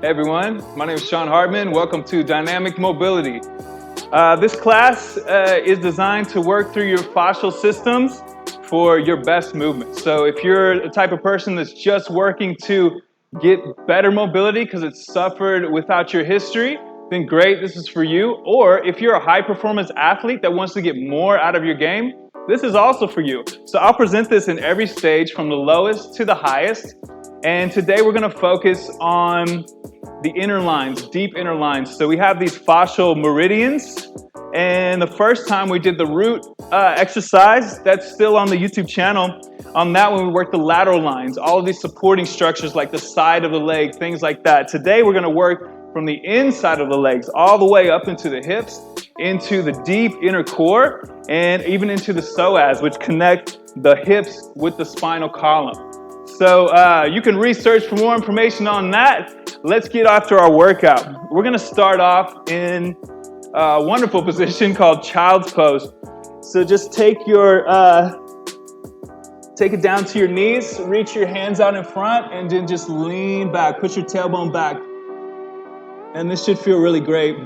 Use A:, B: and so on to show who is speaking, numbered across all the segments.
A: Hey everyone, my name is Shaun Hartman. Welcome to Dynamic Mobility. This class is designed to work through your fascial systems for your best movement. So if you're the type of person that's just working to get better mobility because it's suffered without your history, then great, this is for you. Or if you're a high performance athlete that wants to get more out of your game, this is also for you. So I'll present this in every stage from the lowest to the highest. And today we're going to focus on the inner lines, deep inner lines. So we have these fascial meridians. And the first time we did the root exercise, that's still on the YouTube channel. On that one, we worked the lateral lines, all of these supporting structures like the side of the leg, things like that. Today, we're going to work from the inside of the legs all the way up into the hips, into the deep inner core, and even into the psoas, which connect the hips with the spinal column. So you can research for more information on that. Let's get after our workout. We're going to start off in a wonderful position called child's pose. So just take it down to your knees, reach your hands out in front, and then just lean back. Push your tailbone back. And this should feel really great.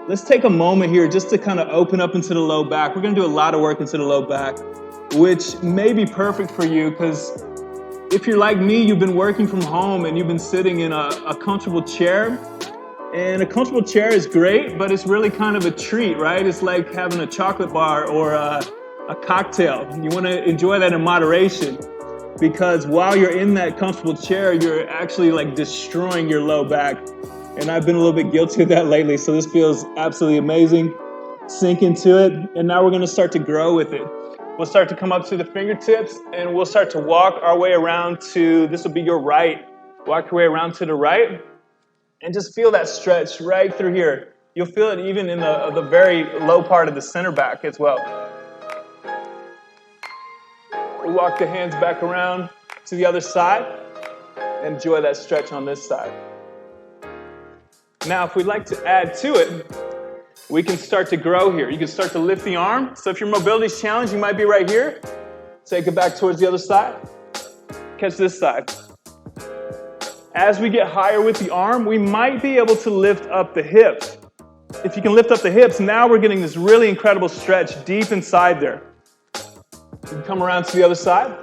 A: Let's take a moment here just to kind of open up into the low back. We're going to do a lot of work into the low back, which may be perfect for you because if you're like me, you've been working from home and you've been sitting in a comfortable chair. And a comfortable chair is great, but it's really kind of a treat, right? It's like having a chocolate bar or a cocktail. You want to enjoy that in moderation because while you're in that comfortable chair, you're actually like destroying your low back. And I've been a little bit guilty of that lately, so this feels absolutely amazing. Sink into it, and now we're going to start to grow with it. We'll start to come up to the fingertips, and we'll start to walk our way around to, this will be your right. Walk your way around to the right, and just feel that stretch right through here. You'll feel it even in the very low part of the center back as well. We'll walk the hands back around to the other side. Enjoy that stretch on this side. Now, if we'd like to add to it, we can start to grow here. You can start to lift the arm. So if your mobility is challenged, you might be right here. Take it back towards the other side. Catch this side. As we get higher with the arm, we might be able to lift up the hips. If you can lift up the hips, now we're getting this really incredible stretch deep inside there. You can come around to the other side.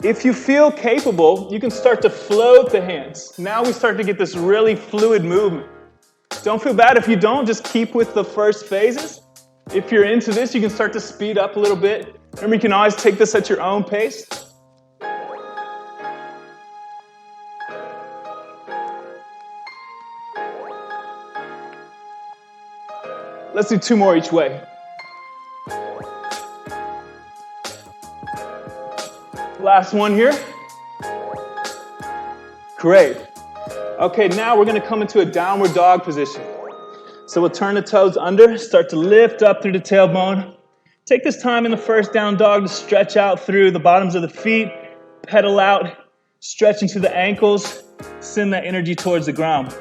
A: If you feel capable, you can start to float the hands. Now we start to get this really fluid movement. Don't feel bad if you don't, just keep with the first phases. If you're into this, you can start to speed up a little bit. Remember, you can always take this at your own pace. Let's do 2 more each way. Last one here. Great. Okay, now we're going to come into a downward dog position. So we'll turn the toes under, start to lift up through the tailbone. Take this time in the first down dog to stretch out through the bottoms of the feet, pedal out, stretch into the ankles, send that energy towards the ground.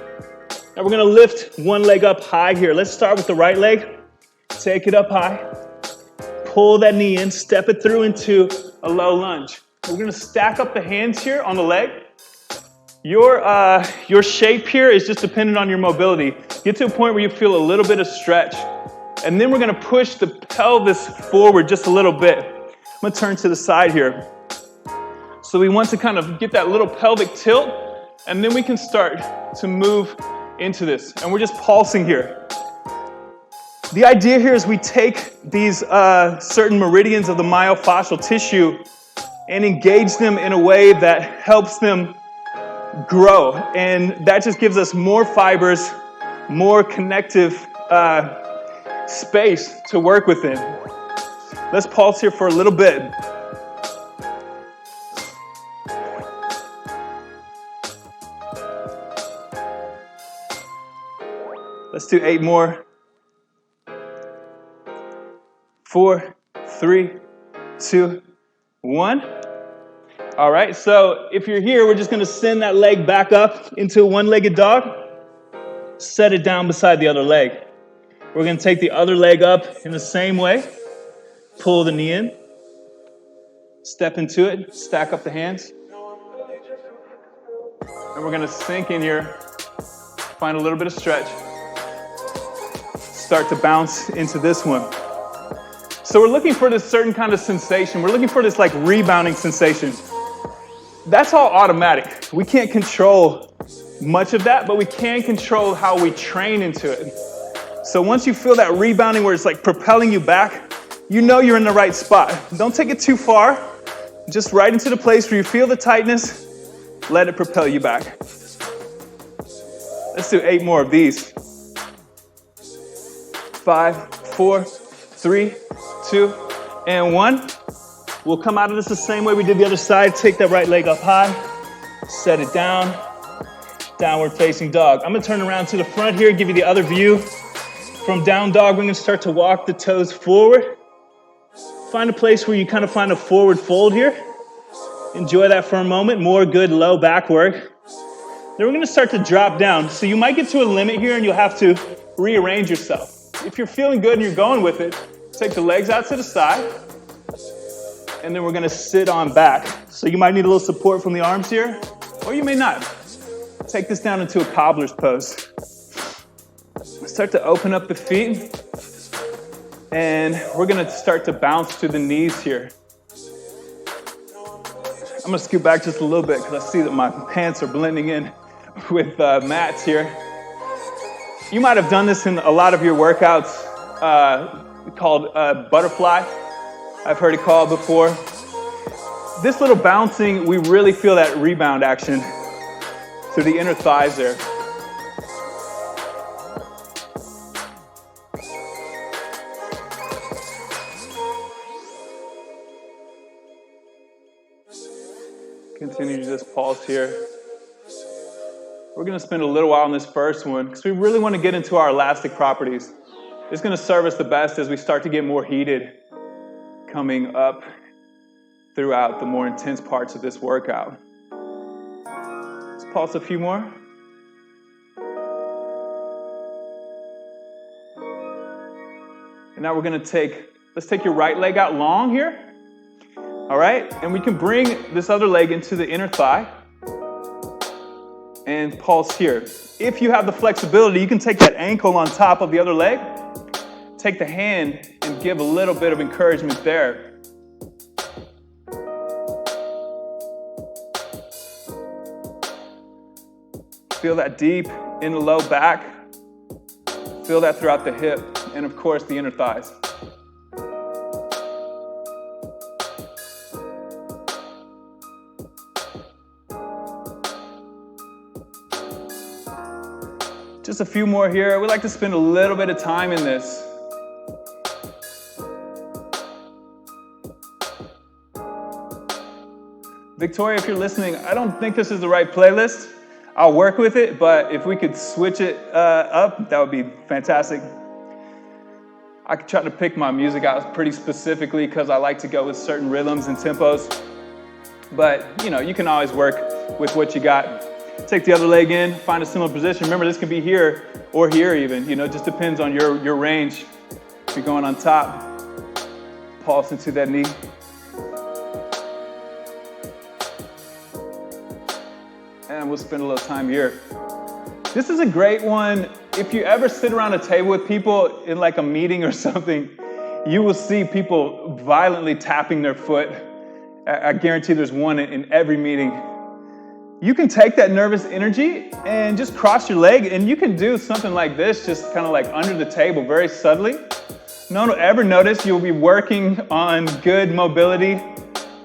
A: Now we're going to lift one leg up high here. Let's start with the right leg. Take it up high. Pull that knee in, step it through into a low lunge. We're going to stack up the hands here on the leg. Your shape here is just dependent on your mobility. Get to a point where you feel a little bit of stretch. And then we're going to push the pelvis forward just a little bit. I'm going to turn to the side here. So we want to kind of get that little pelvic tilt, and then we can start to move into this. And we're just pulsing here. The idea here is we take these certain meridians of the myofascial tissue and engage them in a way that helps them grow. And that just gives us more fibers, more connective space to work within. Let's pulse here for a little bit. Let's do 8 more. 4, 3, 2, 1. All right, so if you're here, we're just going to send that leg back up into a one-legged dog. Set it down beside the other leg. We're going to take the other leg up in the same way. Pull the knee in. Step into it. Stack up the hands. And we're gonna sink in here, find a little bit of stretch. Start to bounce into this one. So we're looking for this certain kind of sensation. We're looking for this like rebounding sensation. That's all automatic. We can't control much of that, but we can control how we train into it. So once you feel that rebounding where it's like propelling you back, you know you're in the right spot. Don't take it too far. Just right into the place where you feel the tightness. Let it propel you back. Let's do 8 more of these. 5, 4, 3, 2, and 1. We'll come out of this the same way we did the other side. Take that right leg up high. Set it down. Downward facing dog. I'm gonna turn around to the front here, give you the other view. From down dog, we're gonna start to walk the toes forward. Find a place where you kind of find a forward fold here. Enjoy that for a moment. More good low back work. Then we're gonna start to drop down. So you might get to a limit here and you'll have to rearrange yourself. If you're feeling good and you're going with it, take the legs out to the side. And then we're gonna sit on back. So you might need a little support from the arms here, or you may not. Take this down into a cobbler's pose. Start to open up the feet. And we're gonna start to bounce to the knees here. I'm gonna scoot back just a little bit because I see that my pants are blending in with mats here. You might have done this in a lot of your workouts called butterfly. I've heard it called before. This little bouncing, we really feel that rebound action through the inner thighs there. Continue to just pulse here. We're gonna spend a little while on this first one because we really want to get into our elastic properties. It's gonna serve us the best as we start to get more heated coming up throughout the more intense parts of this workout. Let's pulse a few more. And now we're gonna let's take your right leg out long here. All right, and we can bring this other leg into the inner thigh and pulse here. If you have the flexibility, you can take that ankle on top of the other leg, take the hand and give a little bit of encouragement there. Feel that deep in the low back. Feel that throughout the hip and of course the inner thighs. Just a few more here. We like to spend a little bit of time in this. Victoria, if you're listening, I don't think this is the right playlist. I'll work with it, but if we could switch it up, that would be fantastic. I could try to pick my music out pretty specifically because I like to go with certain rhythms and tempos. But, you can always work with what you got. Take the other leg in, find a similar position. Remember, this can be here or here even. It just depends on your range. If you're going on top, pulse into that knee. And we'll spend a little time here. This is a great one. If you ever sit around a table with people in like a meeting or something, you will see people violently tapping their foot. I guarantee there's one in every meeting. You can take that nervous energy and just cross your leg, and you can do something like this, just kind of like under the table, very subtly. No one will ever notice. You'll be working on good mobility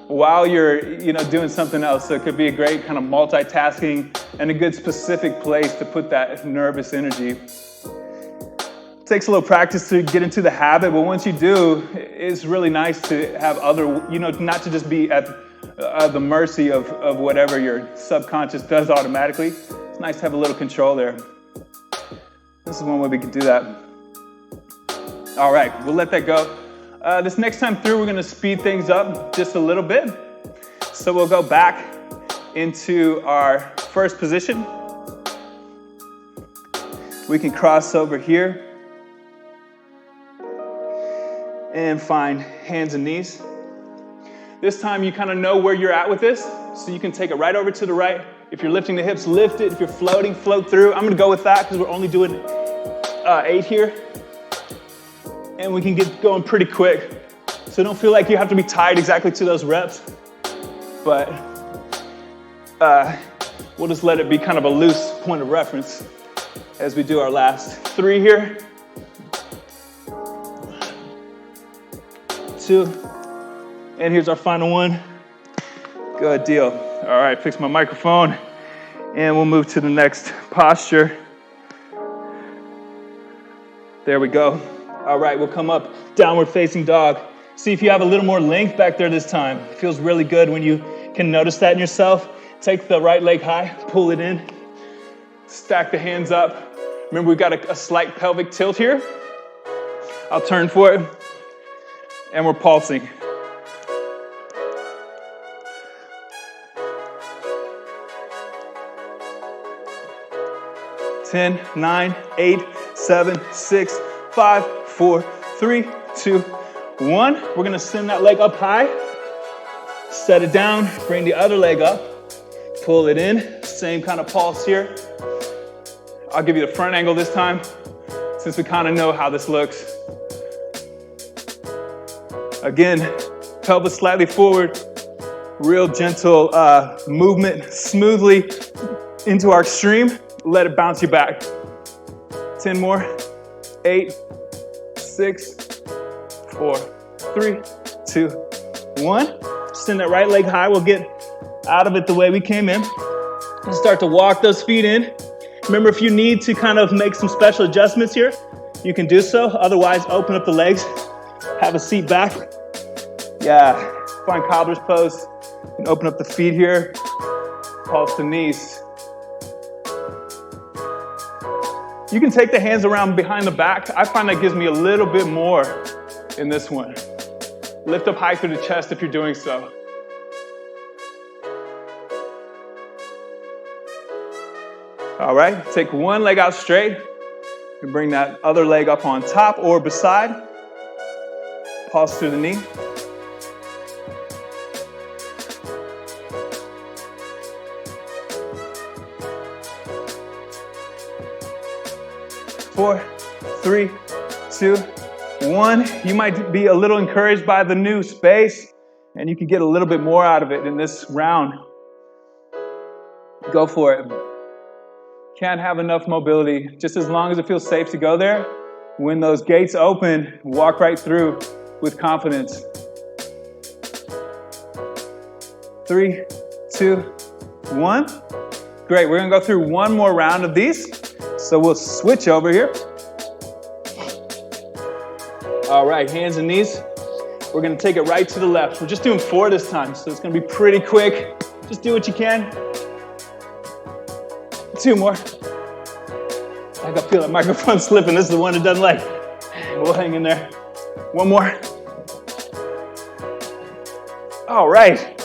A: while you're, doing something else. So it could be a great kind of multitasking and a good specific place to put that nervous energy. It takes a little practice to get into the habit, but once you do, it's really nice to have other, not to just be at the mercy of whatever your subconscious does automatically. It's nice to have a little control there. This is one way we can do that. All right, we'll let that go. This next time through, we're gonna speed things up just a little bit. So we'll go back into our first position. We can cross over here and find hands and knees. This time you kind of know where you're at with this, so you can take it right over to the right. If you're lifting the hips, lift it. If you're floating, float through. I'm gonna go with that because we're only doing 8 here. And we can get going pretty quick. So don't feel like you have to be tied exactly to those reps, but we'll just let it be kind of a loose point of reference as we do our last 3 here. 2, and here's our final one. Good deal. All right, fix my microphone, and we'll move to the next posture. There we go. All right, we'll come up, downward facing dog. See if you have a little more length back there this time. It feels really good when you can notice that in yourself. Take the right leg high, pull it in, stack the hands up. Remember, we've got a slight pelvic tilt here. I'll turn for it, and we're pulsing. 10, 9, 8, 7, 6, 5, 4, 3, 2, 1. We're gonna send that leg up high, set it down, bring the other leg up, pull it in, same kind of pulse here. I'll give you the front angle this time, since we kind of know how this looks. Again, pelvis slightly forward, real gentle movement, smoothly into our extreme. Let it bounce you back. 10 more. 8, 6, 4, 3, 2, 1. Send that right leg high. We'll get out of it the way we came in. And start to walk those feet in. Remember, if you need to kind of make some special adjustments here, you can do so. Otherwise, open up the legs. Have a seat back. Yeah, find cobbler's pose. And open up the feet here. Pulse the knees. You can take the hands around behind the back. I find that gives me a little bit more in this one. Lift up high through the chest if you're doing so. All right, take one leg out straight and bring that other leg up on top or beside. Pulse through the knee. Four, 3, 2, 1. You might be a little encouraged by the new space, and you can get a little bit more out of it in this round. Go for it. Can't have enough mobility. Just as long as it feels safe to go there, when those gates open, walk right through with confidence. 3, 2, 1. Great, we're gonna go through one more round of these. So we'll switch over here. All right, hands and knees. We're gonna take it right to the left. We're just doing 4 this time, so it's gonna be pretty quick. Just do what you can. 2 more. I can feel that microphone slipping. This is the one it doesn't like. We'll hang in there. 1 more. All right.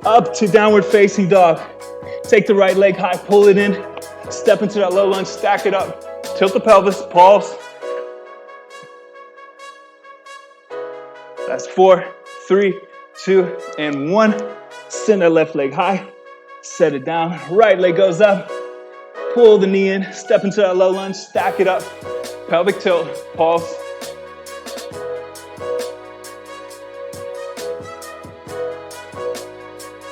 A: Up to downward facing dog. Take the right leg high, pull it in. Step into that low lunge, stack it up. Tilt the pelvis, pulse. That's 4, 3, 2, and 1. Send that left leg high. Set it down. Right leg goes up. Pull the knee in. Step into that low lunge. Stack it up. Pelvic tilt. Pulse.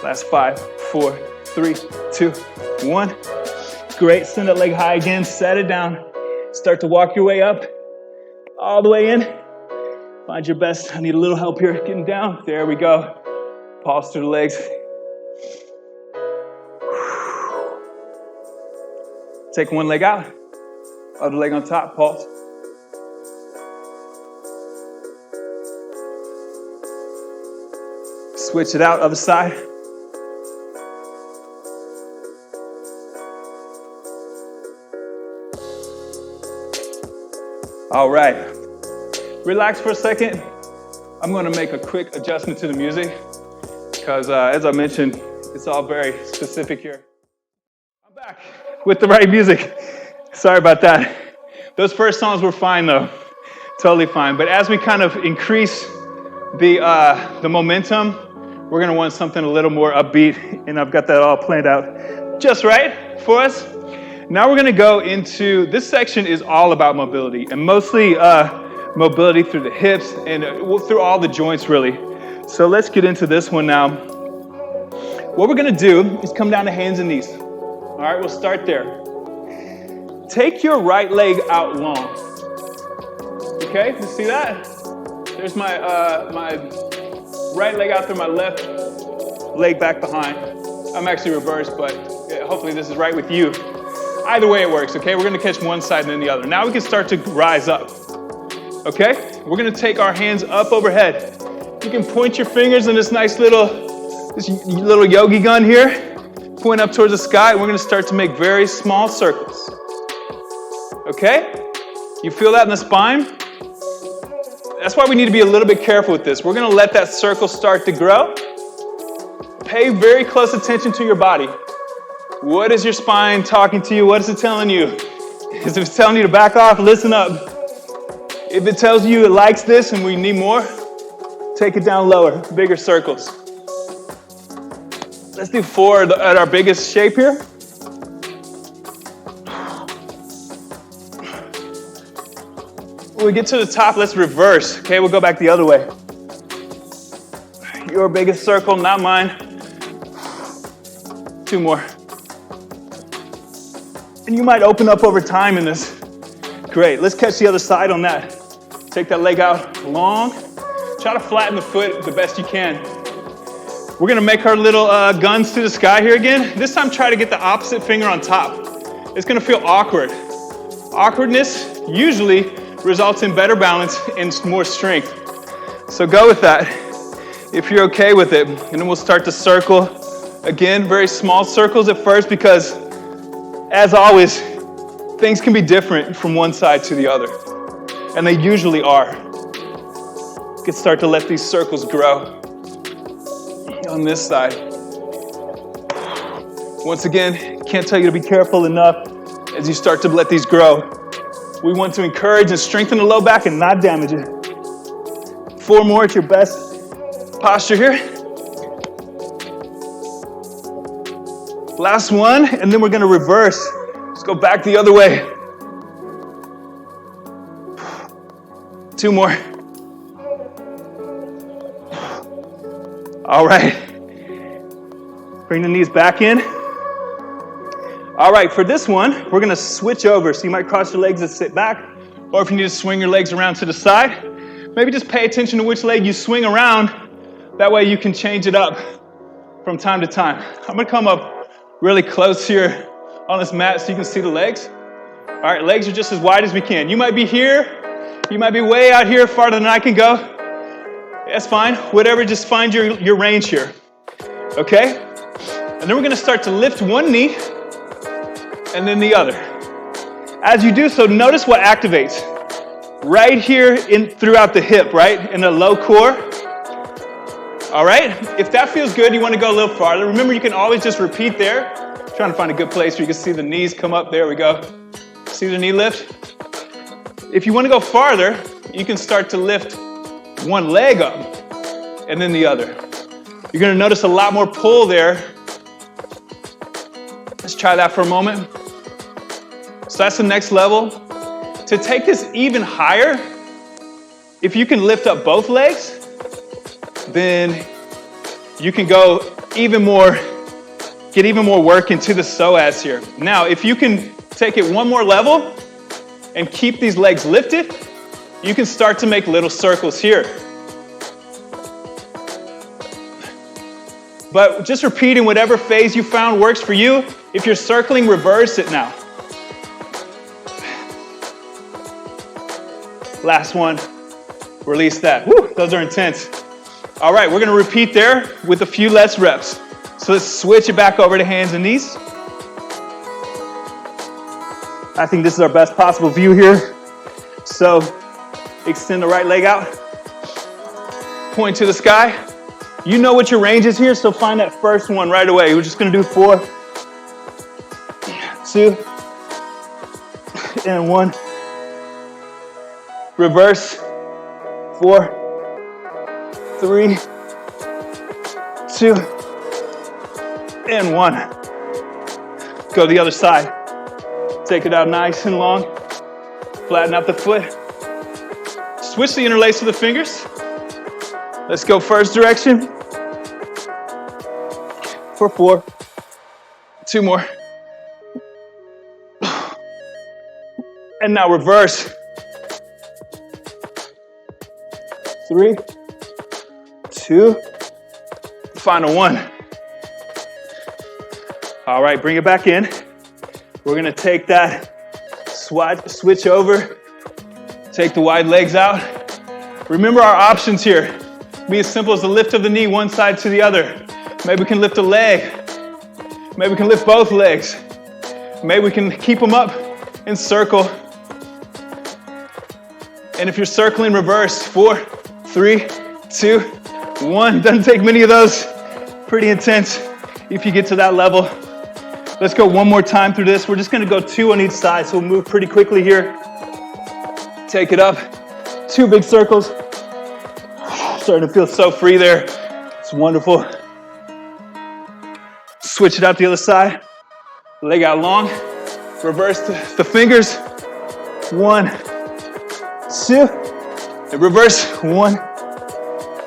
A: Last 5, 4, 3, 2, 1. Great. Send that leg high again. Set it down. Start to walk your way up. All the way in. Find your best. I need a little help here getting down. There we go. Pulse through the legs. Take one leg out. Other leg on top. Pulse. Switch it out. Other side. All right. Relax for a second. I'm going to make a quick adjustment to the music because, as I mentioned, it's all very specific here. I'm back with the right music. Sorry about that. Those first songs were fine, though. Totally fine. But as we kind of increase the momentum we're gonna want something a little more upbeat, and I've got that all planned out just right for us. Now we're gonna go into, this section is all about mobility, and mostly mobility through the hips and through all the joints really. So let's get into this one now. What we're gonna do is come down to hands and knees. All right, we'll start there. Take your right leg out long. Okay, you see that? There's my right leg out there, my left leg back behind. I'm actually reversed, but hopefully this is right with you. Either way it works, okay? We're gonna catch one side and then the other. Now we can start to rise up, okay? We're gonna take our hands up overhead. You can point your fingers in this nice little yogi gun here, point up towards the sky, and we're gonna start to make very small circles, okay? You feel that in the spine? That's why we need to be a little bit careful with this. We're gonna let that circle start to grow. Pay very close attention to your body. What is your spine talking to you? What is it telling you? If it's telling you to back off, listen up. If it tells you it likes this and we need more, take it down lower, bigger circles. Let's do 4 at our biggest shape here. When we get to the top, let's reverse. Okay, we'll go back the other way. Your biggest circle, not mine. 2 more. And you might open up over time in this. Great, let's catch the other side on that. Take that leg out long. Try to flatten the foot the best you can. We're gonna make our little guns to the sky here again. This time try to get the opposite finger on top. It's gonna feel awkward. Awkwardness usually results in better balance and more strength. So go with that if you're okay with it. And then we'll start to circle. Again, very small circles at first because, as always, things can be different from one side to the other. And they usually are. You can start to let these circles grow on this side. Once again, can't tell you to be careful enough as you start to let these grow. We want to encourage and strengthen the low back and not damage it. 4 more at your best posture here. Last one, and then we're gonna reverse. Let's go back the other way. 2 more. All right. Bring the knees back in. All right, for this one, we're gonna switch over. So you might cross your legs and sit back, or if you need to swing your legs around to the side, maybe just pay attention to which leg you swing around. That way you can change it up from time to time. I'm gonna come up really close here on this mat so you can see the legs. All right, legs are just as wide as we can. You might be here, you might be way out here farther than I can go. That's fine, whatever, just find your range here, okay? And then we're gonna start to lift one knee and then the other. As you do so, notice what activates. Right here throughout the hip, right? In the low core. All right, if that feels good, you wanna go a little farther. Remember, you can always just repeat there. Trying to find a good place where you can see the knees come up. There we go. See the knee lift? If you wanna go farther, you can start to lift one leg up and then the other. You're gonna notice a lot more pull there. Let's try that for a moment. So that's the next level. To take this even higher, if you can lift up both legs, then you can go even more, get even more work into the psoas here. Now, if you can take it one more level and keep these legs lifted, you can start to make little circles here. But just repeating whatever phase you found works for you. If you're circling, reverse it now. Last one, release that. Woo, those are intense. All right, we're gonna repeat there with a few less reps. So let's switch it back over to hands and knees. I think this is our best possible view here. So extend the right leg out, point to the sky. You know what your range is here, so find that first one right away. We're just gonna do 4, 2, and 1. Reverse, 4, 3, 2, and 1. Go to the other side. Take it out nice and long. Flatten out the foot. Switch the interlace of the fingers. Let's go first direction. For 4. 2 more. And now reverse. 3, 2, final 1. All right, bring it back in. We're gonna take that switch over, take the wide legs out. Remember our options here. Be as simple as the lift of the knee one side to the other. Maybe we can lift a leg. Maybe we can lift both legs. Maybe we can keep them up and circle. And if you're circling, reverse. 4, 3, 2, 1. Doesn't take many of those. Pretty intense if you get to that level. Let's go one more time through this. We're just gonna go 2 on each side, so we'll move pretty quickly here. Take it up. 2 big circles. Starting to feel so free there. It's wonderful. Switch it out the other side. Leg out long. Reverse the fingers. 1, 2. And reverse. 1,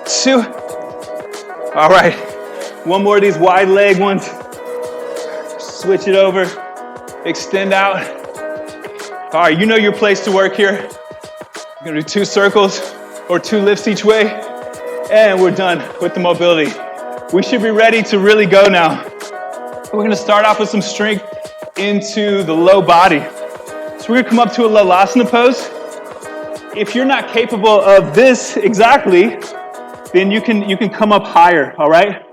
A: 2. All right. One more of these wide leg ones. Switch it over. Extend out. All right, you know your place to work here. We're gonna do 2 circles or 2 lifts each way. And we're done with the mobility. We should be ready to really go now. We're gonna start off with some strength into the low body. So we're gonna come up to a Lalasana pose. If you're not capable of this exactly, then you can come up higher, all right?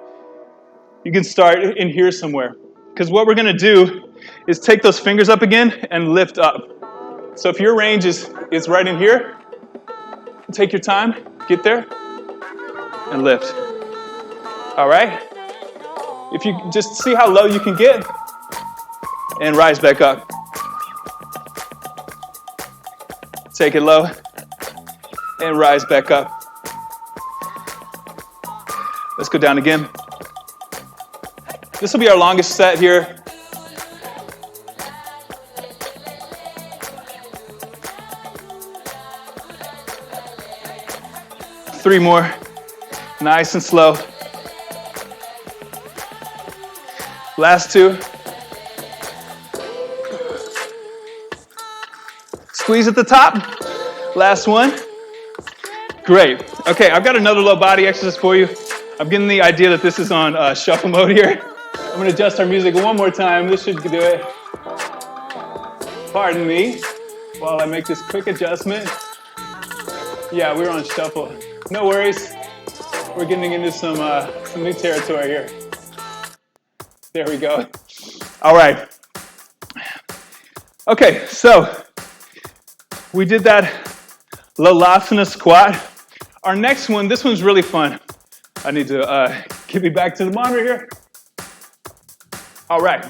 A: You can start in here somewhere. Because what we're gonna do is take those fingers up again and lift up. So if your range is right in here, take your time, get there, and lift. All right? If you just see how low you can get, and rise back up. Take it low, and rise back up. Let's go down again. This will be our longest set here. Three more, nice and slow. Last 2. Squeeze at the top. Last 1. Great. Okay, I've got another low body exercise for you. I'm getting the idea that this is on shuffle mode here. I'm gonna adjust our music one more time. This should do it. Pardon me while I make this quick adjustment. Yeah, we're on shuffle. No worries. We're getting into some new territory here. There we go. All right. Okay, so we did that Lalasana squat. Our next one, this one's really fun. I need to get me back to the monitor here. All right.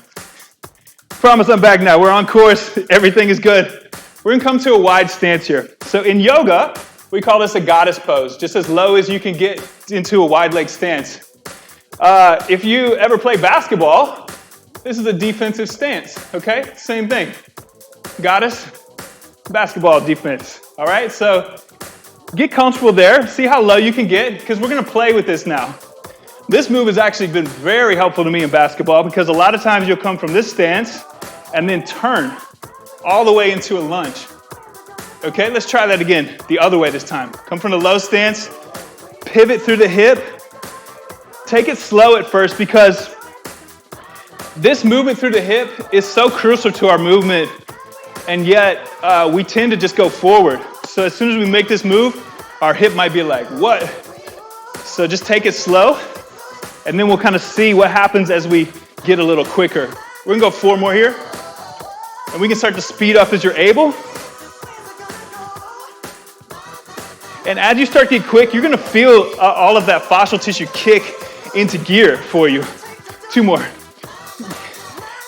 A: Promise I'm back now. We're on course. Everything is good. We're gonna come to a wide stance here. So in yoga, we call this a goddess pose, just as low as you can get into a wide leg stance. If you ever play basketball, this is a defensive stance, okay? Same thing. Goddess, basketball defense, all right? So get comfortable there. See how low you can get, because we're gonna play with this now. This move has actually been very helpful to me in basketball because a lot of times you'll come from this stance and then turn all the way into a lunge. Okay, let's try that again, the other way this time. Come from the low stance, pivot through the hip. Take it slow at first because this movement through the hip is so crucial to our movement, and yet we tend to just go forward. So as soon as we make this move, our hip might be like, what? So just take it slow, and then we'll kind of see what happens as we get a little quicker. We're gonna go 4 more here, and we can start to speed up as you're able. And as you start to get quick, you're gonna feel all of that fascial tissue kick into gear for you. 2 more.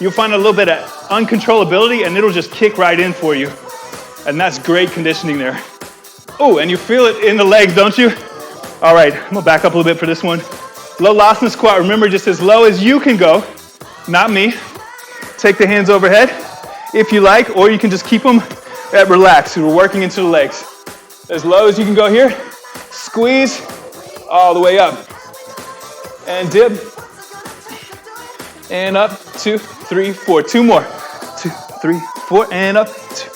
A: You'll find a little bit of uncontrollability, and it'll just kick right in for you. And that's great conditioning there. Oh, and you feel it in the legs, don't you? All right, I'm gonna back up a little bit for this one. Low Lossing squat, remember, just as low as you can go, not me. Take the hands overhead if you like, or you can just keep them at relaxed. We're working into the legs. As low as you can go here, squeeze all the way up. And dip. And up, 2, 3, 4. 2 more. 2, 3, 4, and up. 2.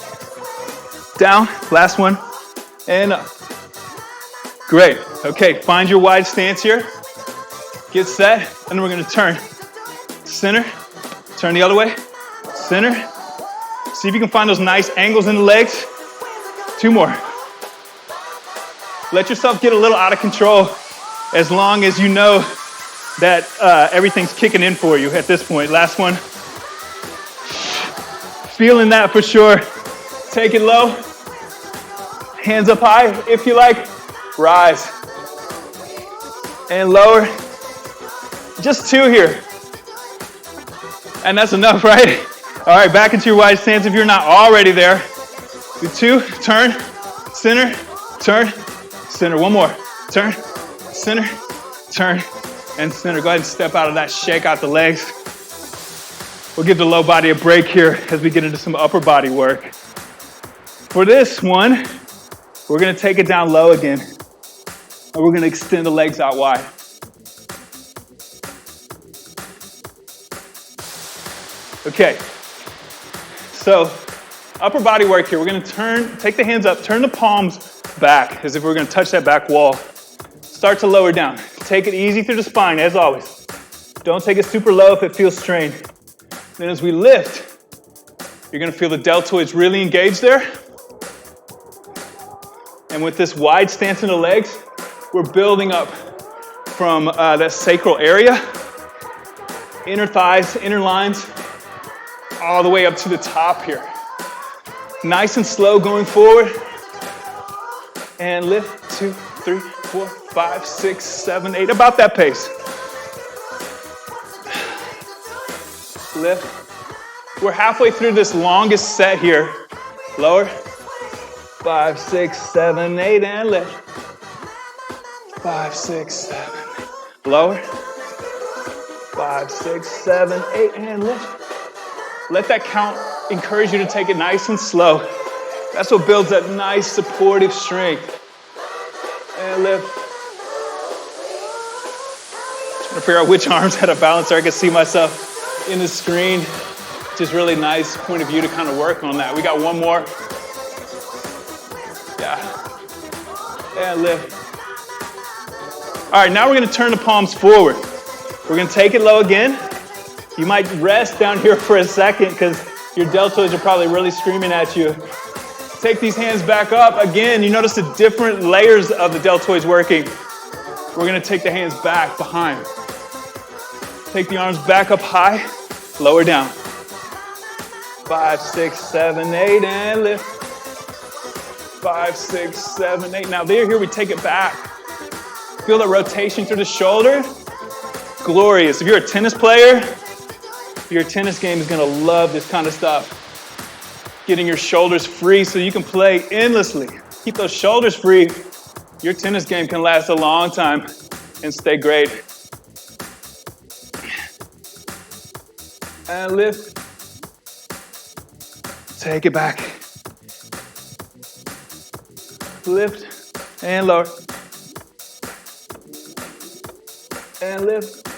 A: Down, last one, and up. Great. Okay, find your wide stance here. Get set, and then we're gonna turn. Center, turn the other way. Center. See if you can find those nice angles in the legs. 2 more. Let yourself get a little out of control as long as you know that everything's kicking in for you at this point. Last one. Feeling that for sure. Take it low. Hands up high if you like. Rise. And lower. Just 2 here. And that's enough, right? All right, back into your wide stance if you're not already there. Do 2, turn, center, turn, center. 1 more. Turn, center, turn, and center. Go ahead and step out of that, shake out the legs. We'll give the low body a break here as we get into some upper body work. For this one, we're gonna take it down low again. And we're gonna extend the legs out wide. Okay, so upper body work here. We're gonna take the hands up, turn the palms back as if we're gonna touch that back wall. Start to lower down. Take it easy through the spine, as always. Don't take it super low if it feels strained. Then as we lift, you're gonna feel the deltoids really engaged there. And with this wide stance in the legs, we're building up from that sacral area, inner thighs, inner lines, all the way up to the top here. Nice and slow going forward. And lift, 2, 3, 4, 5, 6, 7, 8, about that pace. Lift. We're halfway through this longest set here. Lower. 5, 6, 7, 8, and lift. 5, 6, 7. Lower. 5, 6, 7, 8, and lift. Let that count encourage you to take it nice and slow. That's what builds that nice supportive strength. And lift. Trying to figure out which arms had a balance so I can see myself in the screen. Just really nice point of view to kind of work on that. We got 1 more. Yeah. And lift. All right, now we're gonna turn the palms forward. We're gonna take it low again. You might rest down here for a second because your deltoids are probably really screaming at you. Take these hands back up. Again, you notice the different layers of the deltoids working. We're gonna take the hands back behind. Take the arms back up high, lower down. 5, 6, 7, 8, and lift. 5, 6, 7, 8. Now here we take it back. Feel the rotation through the shoulder. Glorious. If you're a tennis player, your tennis game is gonna love this kind of stuff. Getting your shoulders free so you can play endlessly. Keep those shoulders free. Your tennis game can last a long time and stay great. And lift. Take it back. Lift and lower. And lift.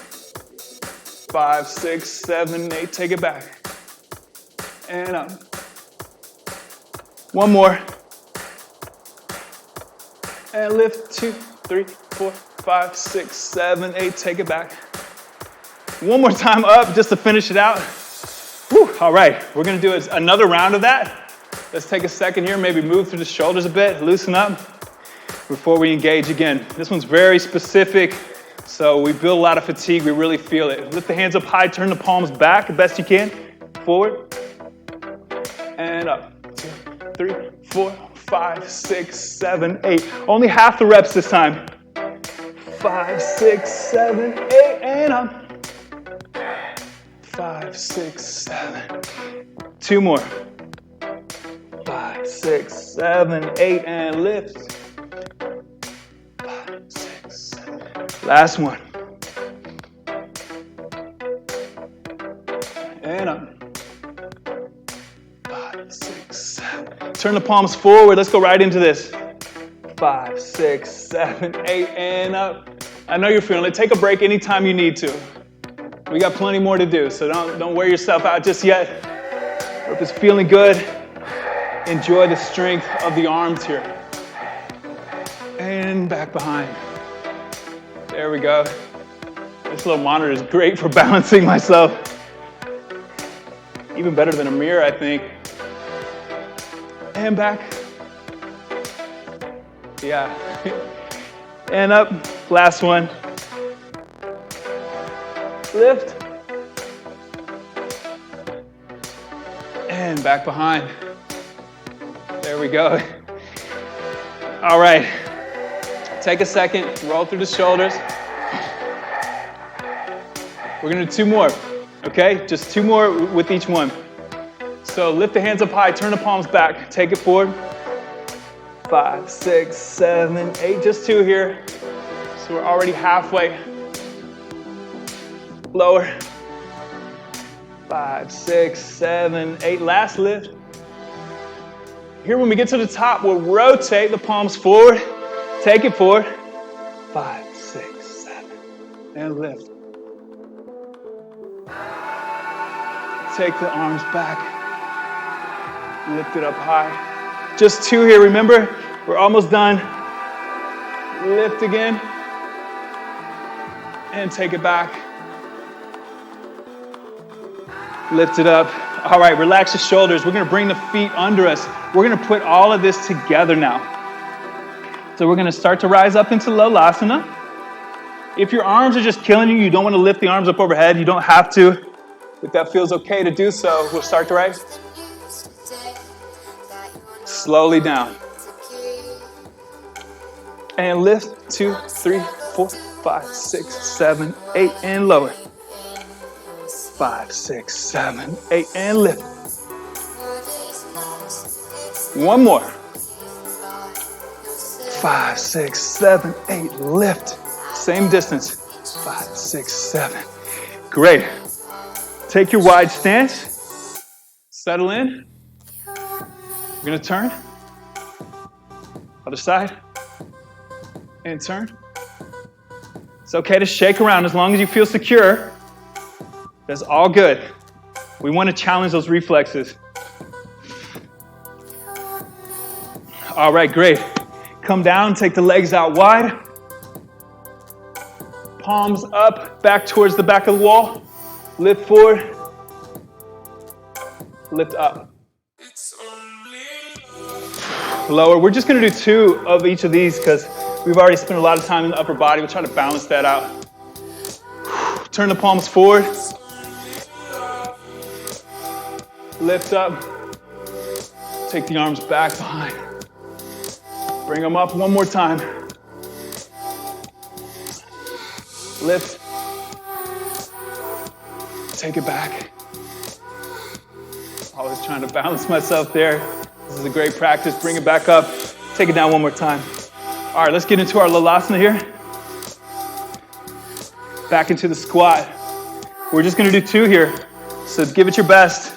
A: 5, 6, 7, 8. Take it back. And up. 1 more. And lift. 2, 3, 4, 5, 6, 7, 8. Take it back. 1 more time up just to finish it out. Whew. All right, we're gonna do another round of that. Let's take a second here, maybe move through the shoulders a bit, loosen up before we engage again. This one's very specific, so we build a lot of fatigue, we really feel it. Lift the hands up high, turn the palms back the best you can. Forward, and up. 2, 3, 4, 5, 6, 7, 8. Only half the reps this time. 5, 6, 7, 8, and up. 5, 6, 7. 2 more. 5, 6, 7, 8, and lift. 5, 6, 7. Last one. And up. 5, 6, 7. Turn the palms forward. Let's go right into this. 5, 6, 7, 8, and up. I know you're feeling it. Take a break anytime you need to. We got plenty more to do, so don't wear yourself out just yet. If it's feeling good, enjoy the strength of the arms here. And back behind. There we go. This little monitor is great for balancing myself. Even better than a mirror, I think. And back. Yeah. And up. Last one. Lift. And back behind. There we go. All right. Take a second, roll through the shoulders. We're gonna do 2 more, okay? Just 2 more with each one. So lift the hands up high, turn the palms back, take it forward. 5, 6, 7, 8, just 2 here. So we're already halfway. Lower. 5, 6, 7, 8, last lift. Here when we get to the top, we'll rotate the palms forward, take it forward. 5, 6, 7, and lift. Take the arms back, lift it up high. Just 2 here, remember, we're almost done. Lift again, and take it back. Lift it up. All right, relax the shoulders. We're gonna bring the feet under us. We're gonna put all of this together now. So we're gonna start to rise up into Lolasana. If your arms are just killing you, you don't wanna lift the arms up overhead, you don't have to. If that feels okay to do so, we'll start to rise. Slowly down. And lift, 2, 3, 4, 5, 6, 7, 8, and lower. 5, 6, 7, 8, and lift. One more. 5, 6, 7, 8, lift. Same distance. 5, 6, 7. Great. Take your wide stance. Settle in. We're gonna turn. Other side. And turn. It's okay to shake around as long as you feel secure. That's all good. We want to challenge those reflexes. All right, great. Come down, take the legs out wide. Palms up, back towards the back of the wall. Lift forward. Lift up. Lower. We're just going to do 2 of each of these because we've already spent a lot of time in the upper body. We'll try to balance that out. Turn the palms forward. Lift up. Take the arms back behind. Bring them up one more time. Lift. Take it back. Always trying to balance myself there. This is a great practice. Bring it back up. Take it down one more time. All right, let's get into our Lolasana here. Back into the squat. We're just gonna do 2 here. So give it your best.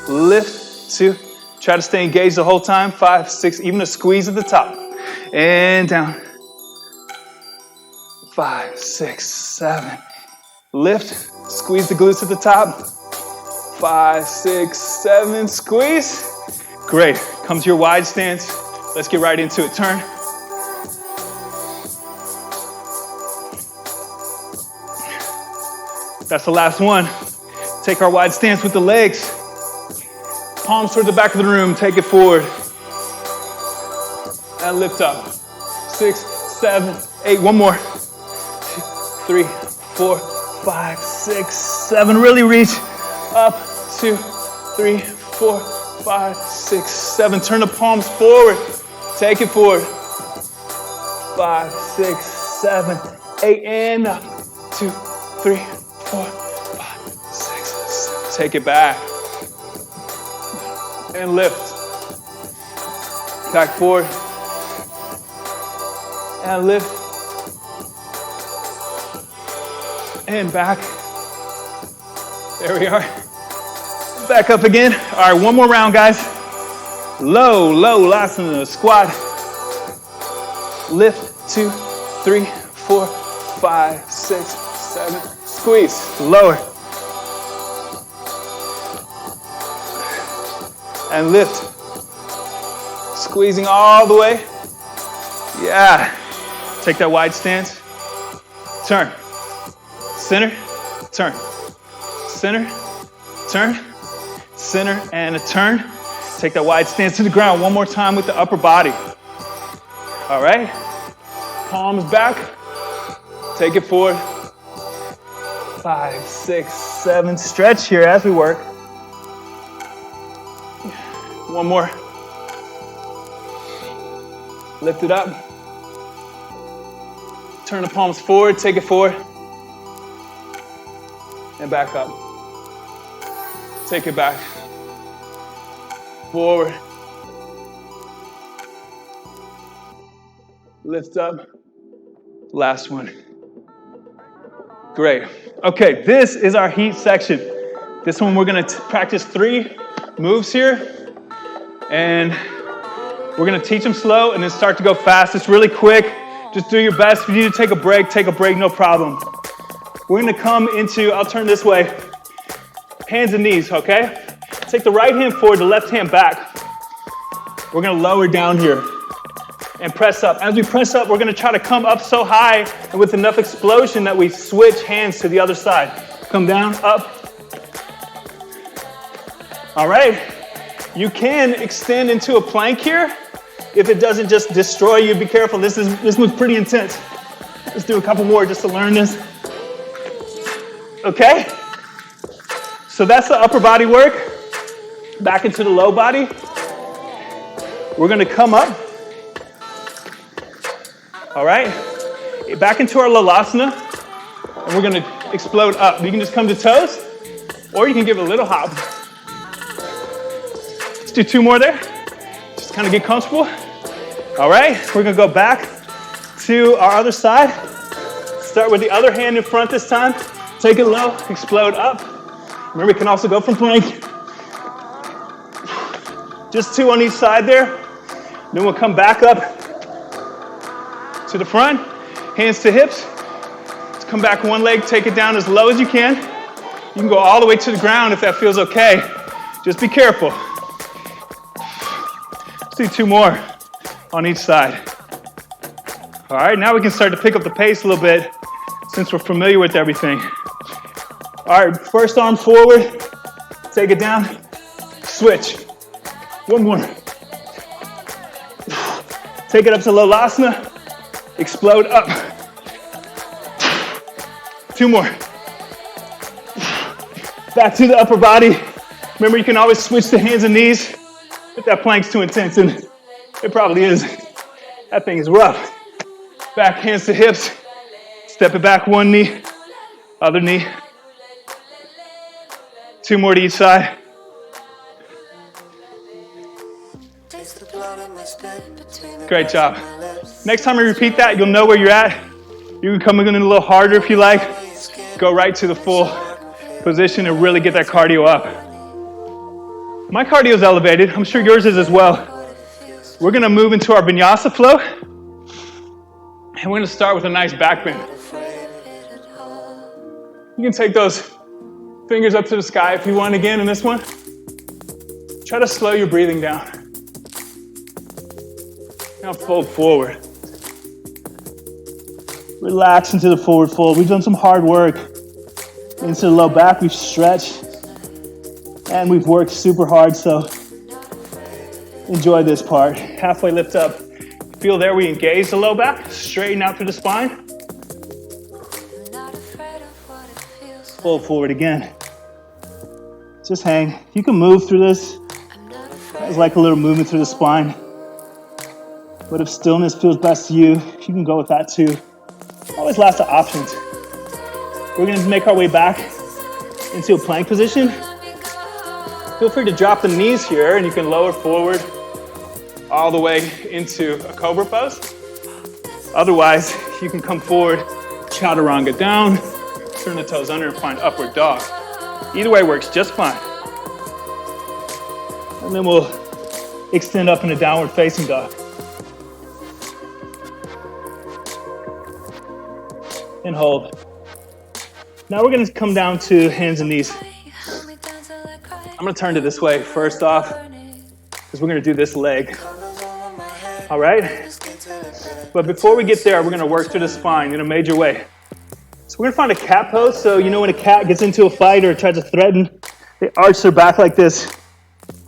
A: Lift, 2. Try to stay engaged the whole time. 5, 6, even a squeeze at the top. And down. 5, 6, 7. Lift, squeeze the glutes at the top. 5, 6, 7, squeeze. Great, come to your wide stance. Let's get right into it, turn. That's the last one. Take our wide stance with the legs. Palms toward the back of the room, take it forward. And lift up. 6, 7, 8, one more. 2, 3, 4, 5, 6, 7. Really reach up. 2, 3, 4, 5, 6, 7. Turn the palms forward. Take it forward. 5, 6, 7, 8, and up. 2, 3, 4, 5, 6, 7. Take it back. And lift. Back forward. And lift. And back. There we are. Back up again. All right, one more round, guys. Low, lasana, squat. Lift, 2, 3, 4, 5, 6, 7. Squeeze, lower. And lift. Squeezing all the way. Yeah. Take that wide stance. Turn. Center, turn. Center, turn. Center, and a turn. Take that wide stance to the ground one more time with the upper body. All right. Palms back. Take it forward. 5, 6, 7. Stretch here as we work. One more. Lift it up. Turn the palms forward, take it forward. And back up. Take it back. Forward. Lift up. Last one. Great. Okay, this is our heat section. This one we're gonna practice 3 moves here. And we're gonna teach them slow and then start to go fast. It's really quick. Just do your best. If you need to take a break, no problem. We're gonna come into, I'll turn this way, hands and knees, okay? Take the right hand forward, the left hand back. We're gonna lower down here and press up. As we press up, we're gonna try to come up so high and with enough explosion that we switch hands to the other side. Come down, up. All right. You can extend into a plank here if it doesn't just destroy you. Be careful, this one's pretty intense. Let's do a couple more just to learn this. Okay? So that's the upper body work. Back into the low body. We're gonna come up. All right? Back into our Lalasana. And we're gonna explode up. You can just come to toes, or you can give it a little hop. Let's do 2 more there. Just kind of get comfortable. All right, we're gonna go back to our other side. Start with the other hand in front this time. Take it low, explode up. Remember, you can also go from plank. Just 2 on each side there. Then we'll come back up to the front, hands to hips. Let's come back one leg, take it down as low as you can. You can go all the way to the ground if that feels okay. Just be careful. Let's do 2 more on each side. All right, now we can start to pick up the pace a little bit since we're familiar with everything. All right, first arm forward, take it down, switch. 1 more. Take it up to Lalasana, explode up. 2 more. Back to the upper body. Remember, you can always switch to hands and knees if that plank's too intense, and it probably is. That thing is rough. Back, hands to hips. Step it back, 1 knee, other knee. 2 more to each side. Great job. Next time we repeat that, you'll know where you're at. You can come in a little harder if you like. Go right to the full position and really get that cardio up. My cardio is elevated. I'm sure yours is as well. We're gonna move into our Vinyasa Flow. And we're gonna start with a nice back bend. You can take those fingers up to the sky if you want again in this one. Try to slow your breathing down. Now fold forward. Relax into the forward fold. We've done some hard work. Into the low back, we've stretched. And we've worked super hard, so enjoy this part. Halfway lift up. Feel there we engage the low back, straighten out through the spine. Fold forward again. Just hang. You can move through this. It's like a little movement through the spine. But if stillness feels best to you, you can go with that too. Always lots of options. We're gonna make our way back into a plank position. Feel free to drop the knees here and you can lower forward all the way into a cobra pose. Otherwise, you can come forward, chaturanga down, turn the toes under and find upward dog. Either way works just fine. And then we'll extend up in a downward facing dog. And hold. Now we're gonna come down to hands and knees. I'm gonna turn to this way first off, because we're gonna do this leg. All right? But before we get there, we're gonna work through the spine in a major way. So we're gonna find a cat pose. So you know when a cat gets into a fight or tries to threaten, they arch their back like this.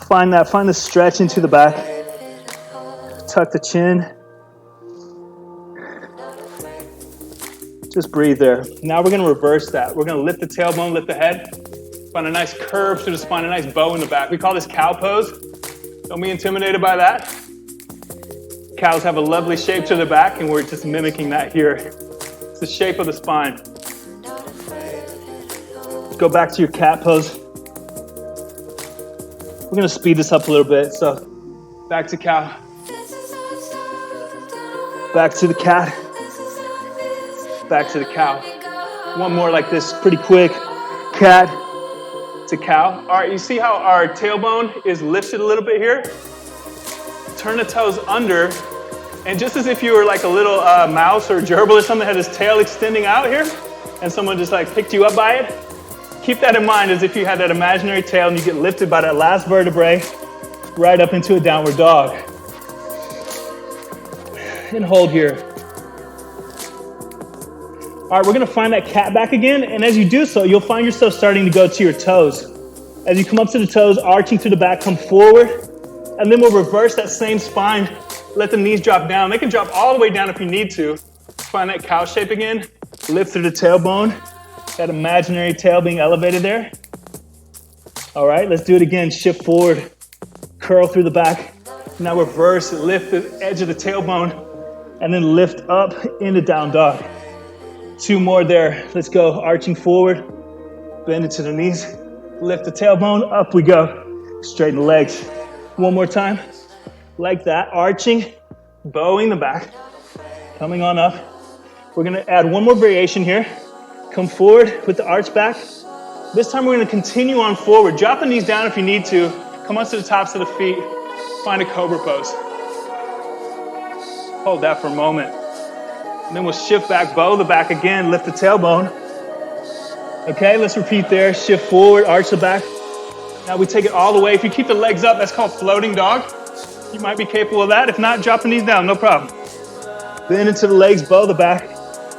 A: Find the stretch into the back. Tuck the chin. Just breathe there. Now we're gonna reverse that. We're gonna lift the tailbone, lift the head. Find a nice curve through the spine, a nice bow in the back. We call this cow pose. Don't be intimidated by that. Cows have a lovely shape to the back, and we're just mimicking that here. It's the shape of the spine. Let's go back to your cat pose. We're gonna speed this up a little bit. So back to cow. Back to the cat. Back to the cow. One more like this, pretty quick. Cat to cow. All right, you see how our tailbone is lifted a little bit here? Turn the toes under, and just as if you were like a little mouse or gerbil or something that had his tail extending out here, and someone just like picked you up by it, keep that in mind as if you had that imaginary tail and you get lifted by that last vertebrae right up into a downward dog. And hold here. All right, we're gonna find that cat back again, and as you do so, you'll find yourself starting to go to your toes. As you come up to the toes, arching through the back, come forward, and then we'll reverse that same spine. Let the knees drop down. They can drop all the way down if you need to. Find that cow shape again. Lift through the tailbone. That imaginary tail being elevated there. All right, let's do it again. Shift forward, curl through the back. Now reverse, lift the edge of the tailbone, and then lift up into down dog. 2 more there. Let's go. Arching forward, bend into the knees, lift the tailbone, up we go. Straighten the legs. One more time. Like that. Arching, bowing the back, coming on up. We're gonna add one more variation here. Come forward with the arch back. This time we're gonna continue on forward. Drop the knees down if you need to. Come up to the tops of the feet. Find a cobra pose. Hold that for a moment. And then we'll shift back, bow the back again, lift the tailbone. Okay, let's repeat there. Shift forward, arch the back. Now we take it all the way. If you keep the legs up, that's called floating dog. You might be capable of that. If not, drop the knees down, no problem. Bend into the legs, bow the back.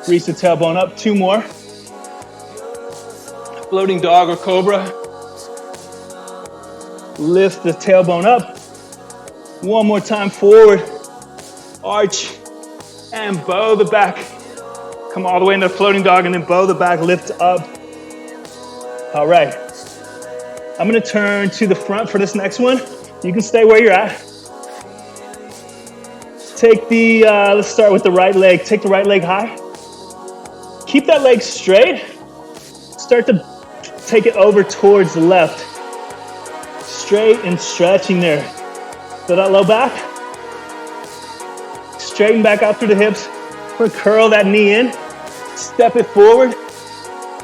A: Reach the tailbone up. 2 more. Floating dog or cobra. Lift the tailbone up. 1 more time forward. Arch. And bow the back. Come all the way into the floating dog and then bow the back, lift up. All right. I'm gonna turn to the front for this next one. You can stay where you're at. Take the, let's start with the right leg. Take the right leg high. Keep that leg straight. Start to take it over towards the left. Straight and stretching there. Feel that low back? Straighten back out through the hips. We're gonna curl that knee in. Step it forward.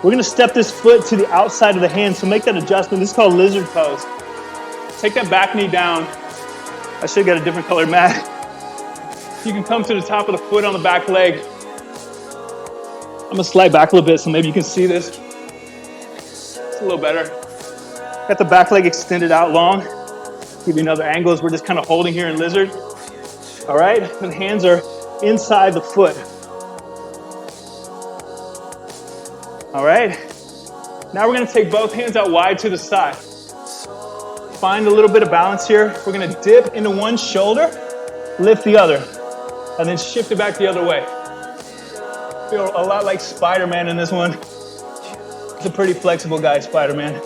A: We're gonna step this foot to the outside of the hand, so make that adjustment. This is called lizard pose. Take that back knee down. I should have got a different colored mat. You can come to the top of the foot on the back leg. I'm gonna slide back a little bit so maybe you can see this. It's a little better. Got the back leg extended out long. Give you another angle as we're just kind of holding here in lizard. All right, and hands are inside the foot. All right, now we're gonna take both hands out wide to the side. Find a little bit of balance here. We're gonna dip into one shoulder, lift the other, and then shift it back the other way. Feel a lot like Spider-Man in this one. He's a pretty flexible guy, Spider-Man.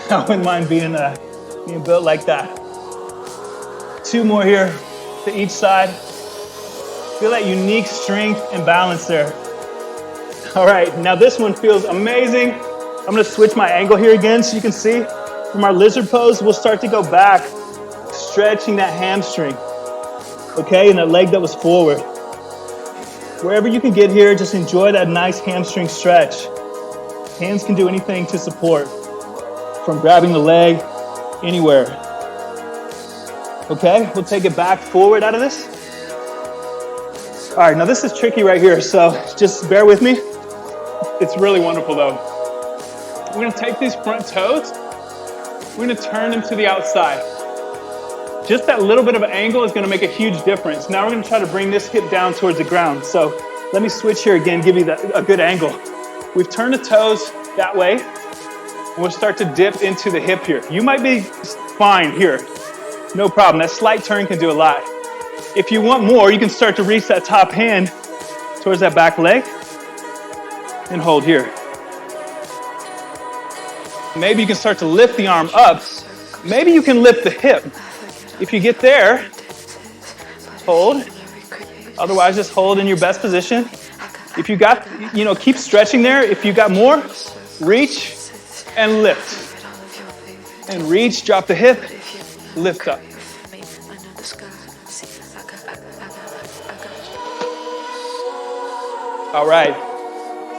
A: I wouldn't mind being built like that. 2 more here to each side. Feel that unique strength and balance there. All right, now this one feels amazing. I'm gonna switch my angle here again so you can see. From our lizard pose, we'll start to go back, stretching that hamstring, okay, and that leg that was forward. Wherever you can get here, just enjoy that nice hamstring stretch. Hands can do anything to support, from grabbing the leg, anywhere. Okay, we'll take it back forward out of this. All right, now this is tricky right here, so just bear with me. It's really wonderful though. We're gonna take these front toes, we're gonna turn them to the outside. Just that little bit of angle is gonna make a huge difference. Now we're gonna try to bring this hip down towards the ground. So let me switch here again, give you a good angle. We've turned the toes that way, and we'll start to dip into the hip here. You might be fine here, no problem. That slight turn can do a lot. If you want more, you can start to reach that top hand towards that back leg and hold here. Maybe you can start to lift the arm up. Maybe you can lift the hip. If you get there, hold. Otherwise, just hold in your best position. If you got, keep stretching there. If you got more, reach and lift. And reach, drop the hip, lift up. All right.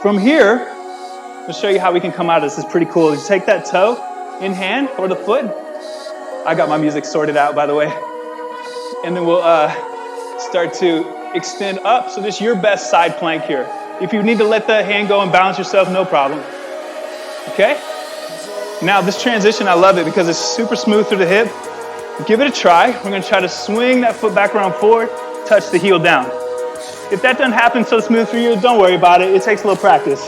A: From here, I'll show you how we can come out of this. It's pretty cool. You take that toe in hand or the foot. I got my music sorted out, by the way. And then we'll start to extend up. So this is your best side plank here. If you need to let the hand go and balance yourself, no problem. Okay? Now this transition, I love it because it's super smooth through the hip. Give it a try. We're gonna try to swing that foot back around forward, touch the heel down. If that doesn't happen so smooth for you, don't worry about it. It takes a little practice.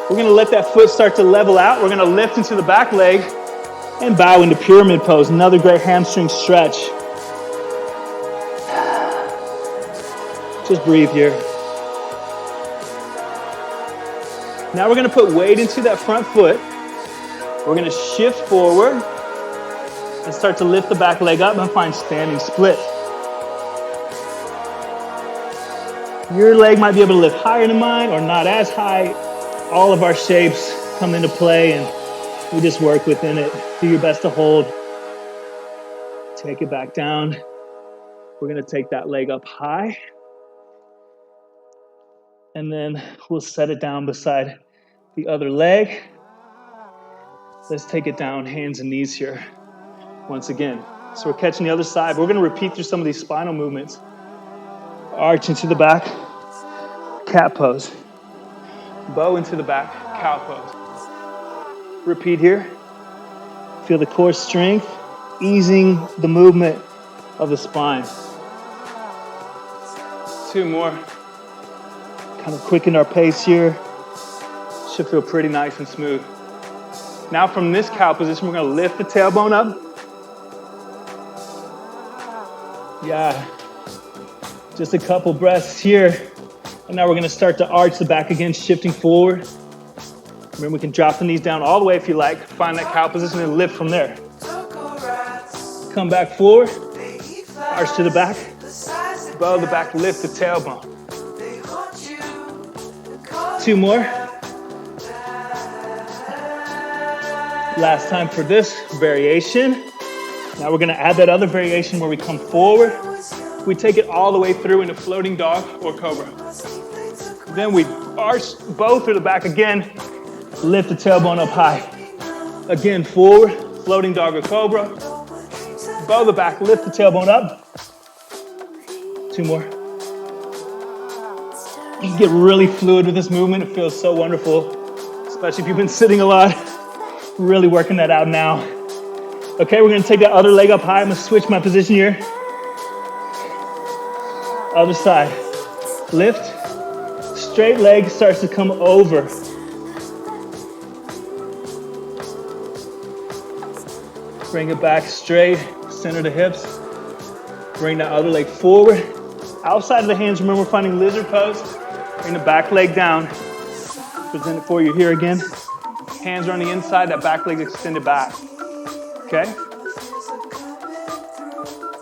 A: We're gonna let that foot start to level out. We're gonna lift into the back leg and bow into pyramid pose. Another great hamstring stretch. Just breathe here. Now we're gonna put weight into that front foot. We're gonna shift forward and start to lift the back leg up and find standing split. Your leg might be able to lift higher than mine or not as high. All of our shapes come into play and we just work within it. Do your best to hold. Take it back down. We're gonna take that leg up high. And then we'll set it down beside the other leg. Let's take it down, hands and knees here, once again. So we're catching the other side. We're gonna repeat through some of these spinal movements. Arch into the back, cat pose. Bow into the back, cow pose. Repeat here. Feel the core strength, easing the movement of the spine. 2 more. Kind of quicken our pace here. Should feel pretty nice and smooth. Now from this cow position, we're gonna lift the tailbone up. Yeah. Just a couple breaths here. And now we're gonna start to arch the back again, shifting forward. Remember, we can drop the knees down all the way if you like. Find that cow position and lift from there. Come back forward, arch to the back. Bow the back, lift the tailbone. 2 more. Last time for this variation. Now we're gonna add that other variation where we come forward. We take it all the way through into floating dog or cobra. Then we arch both through the back again, lift the tailbone up high. Again, forward, floating dog or cobra. Bow the back, lift the tailbone up. 2 more. You can get really fluid with this movement. It feels so wonderful, especially if you've been sitting a lot. Really working that out now. Okay, we're gonna take that other leg up high. I'm gonna switch my position here. Other side. Lift. Straight leg starts to come over. Bring it back straight, center the hips. Bring that other leg forward. Outside of the hands, remember we're finding lizard pose. Bring the back leg down. Present it for you here again. Hands are on the inside, that back leg's extended back. Okay?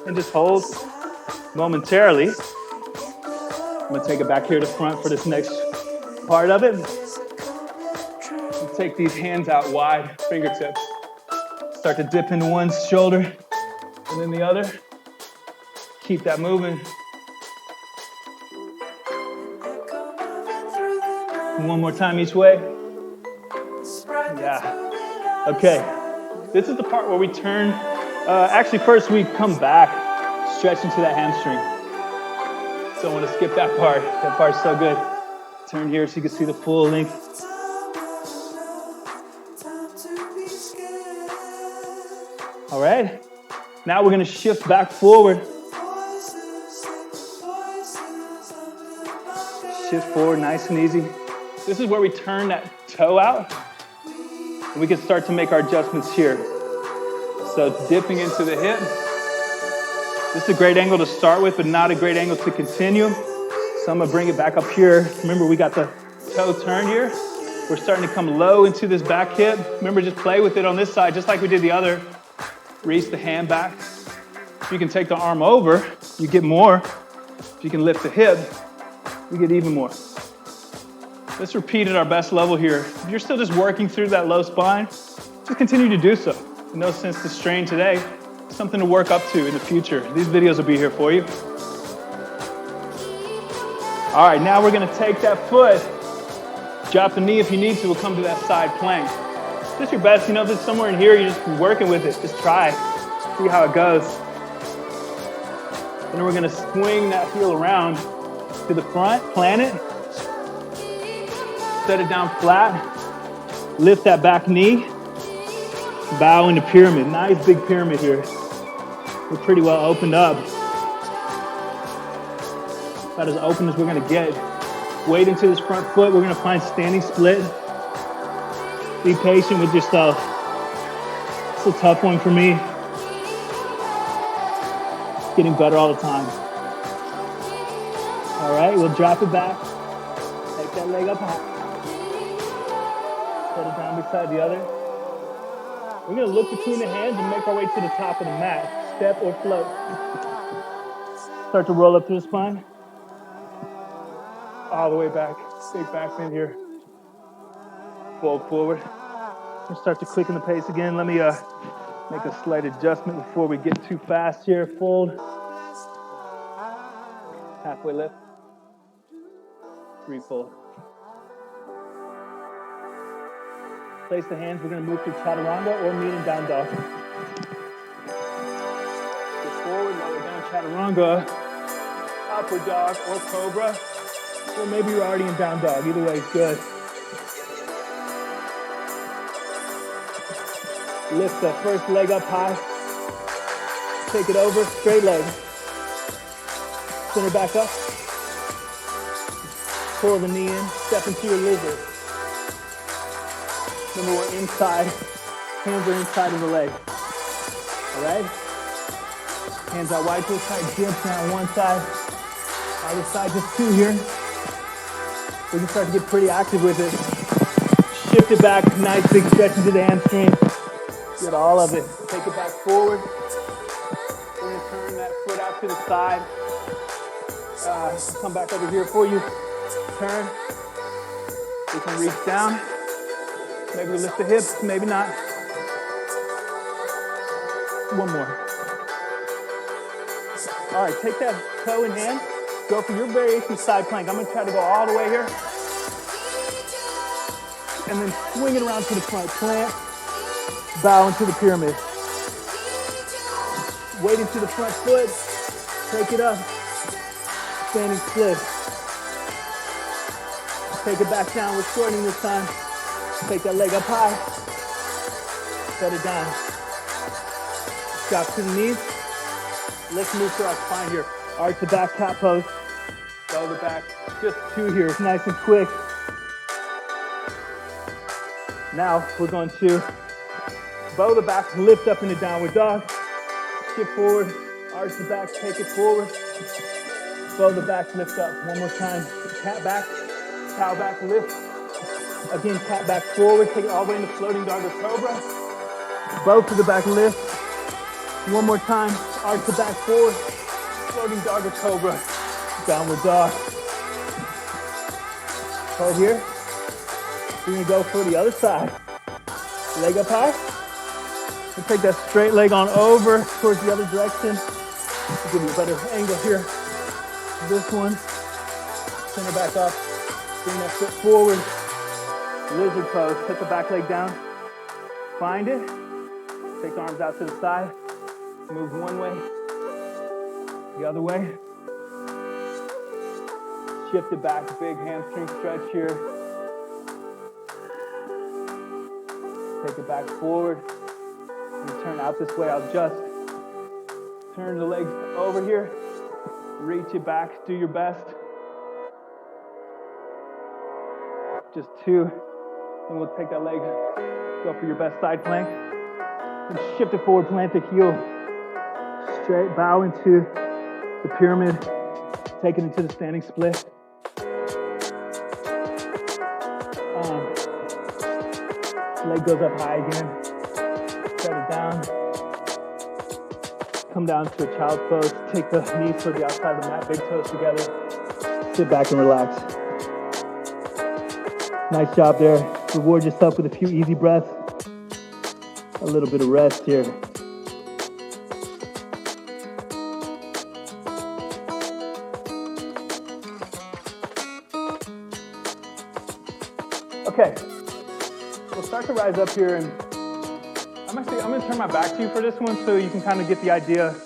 A: And just hold momentarily. I'm gonna take it back here to front for this next part of it. And take these hands out wide, fingertips. Start to dip into one shoulder and then the other. Keep that moving. One more time each way. Yeah. Okay. This is the part where we turn Actually, first we come back, stretch into that hamstring. Don't want to skip that part. That part's so good. Turn here so you can see the full length. All right. Now we're going to shift back forward. Shift forward, nice and easy. This is where we turn that toe out. And we can start to make our adjustments here. So dipping into the hip. This is a great angle to start with, but not a great angle to continue. So I'm gonna bring it back up here. Remember, we got the toe turned here. We're starting to come low into this back hip. Remember, just play with it on this side, just like we did the other. Reach the hand back. If you can take the arm over, you get more. If you can lift the hip, you get even more. Let's repeat at our best level here. If you're still just working through that low spine, just continue to do so. No sense to strain today. Something to work up to in the future. These videos will be here for you. All right, now we're gonna take that foot, drop the knee if you need to, we'll come to that side plank. Just your best, if it's somewhere in here, you're just working with it. Just try, see how it goes. Then we're gonna swing that heel around to the front, plant it, set it down flat, lift that back knee, bow into pyramid. Nice big pyramid here. We're pretty well opened up. About as open as we're gonna get. Weight into this front foot. We're gonna find standing split. Be patient with yourself. It's a tough one for me. Getting better all the time. All right, we'll drop it back. Take that leg up high. Set it down beside the other. We're gonna look between the hands and make our way to the top of the mat. Step or float. Start to roll up through the spine. All the way back. Big back bend here. Fold forward. We'll start to quicken the pace again. Let me make a slight adjustment before we get too fast here. Fold. Halfway lift. Refold. Place the hands. We're going to move to chaturanga or medium down dog. Go forward, lower down chaturanga, upward dog or cobra, or maybe you're already in down dog. Either way is good. Lift the first leg up high. Take it over, straight leg. Center back up. Pull the knee in, step into your lizard. Remember, we're inside. Hands are inside of the leg. All right? Hands out wide to the side, dips down one side. Other side, just two here. We can start to get pretty active with it. Shift it back, nice big stretch into the hamstring. Get all of it. Take it back forward. We're gonna turn that foot out to the side. Come back over here for you. Turn. We can reach down. Maybe we lift the hips, maybe not. One more. All right, take that toe in hand. Go for your variation side plank. I'm gonna try to go all the way here. And then swing it around to the front. Plant, bow into the pyramid. Weight into the front foot. Take it up. Standing split. Take it back down. We're shortening this time. Take that leg up high. Set it down. Drop to the knees. Let's move to our spine here. Arch the back, cat pose. Bow the back. Just two here. It's nice and quick. Now we're going to bow the back, lift up into downward dog. Shift forward. Arch the back, take it forward. Bow the back, lift up. One more time. Cat back, cow back, lift. Again, cat back forward, take it all the way into floating dog or cobra. Bow to the back, lift. One more time, arch the back forward, floating dog or cobra. Downward dog. Hold here. We're gonna go for the other side. Leg up high. We'll take that straight leg on over towards the other direction. I'll give you a better angle here. This one. Center back up. Bring that foot forward. Lizard pose, put the back leg down, find it, take the arms out to the side, Move one way, the other way. Shift it back, big hamstring stretch here. Take it back forward. And turn out this way, I'll just turn the legs over here. Reach it back, do your best. Just 2, and we'll take that leg, go for your best side plank. And shift it forward, plant the heel. Straight, bow into the pyramid. Take it into the standing split. Leg goes up high again. Set it down. Come down to a child's pose. Take the knees toward the outside of the mat, big toes together. Sit back and relax. Nice job there. Reward yourself with a few easy breaths. A little bit of rest here. Okay, we'll start to rise up here, and I'm going to turn my back to you for this one so you can kind of get the idea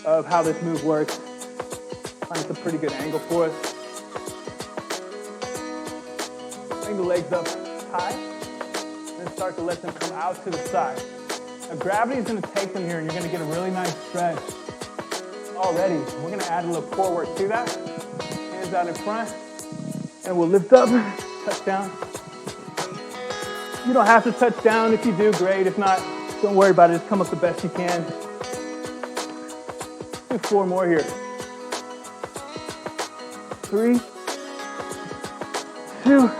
A: of how this move works. Find it's a pretty good angle for us. Bring the legs up high, and then start to let them come out to the side. Now gravity is going to take them here, and you're going to get a really nice stretch already. We're going to add a little core work to that. Hands out in front, and we'll lift up, touch down. You don't have to touch down. If you do, great. If not, don't worry about it. Just come up the best you can. Do 4 more here. 3, 2,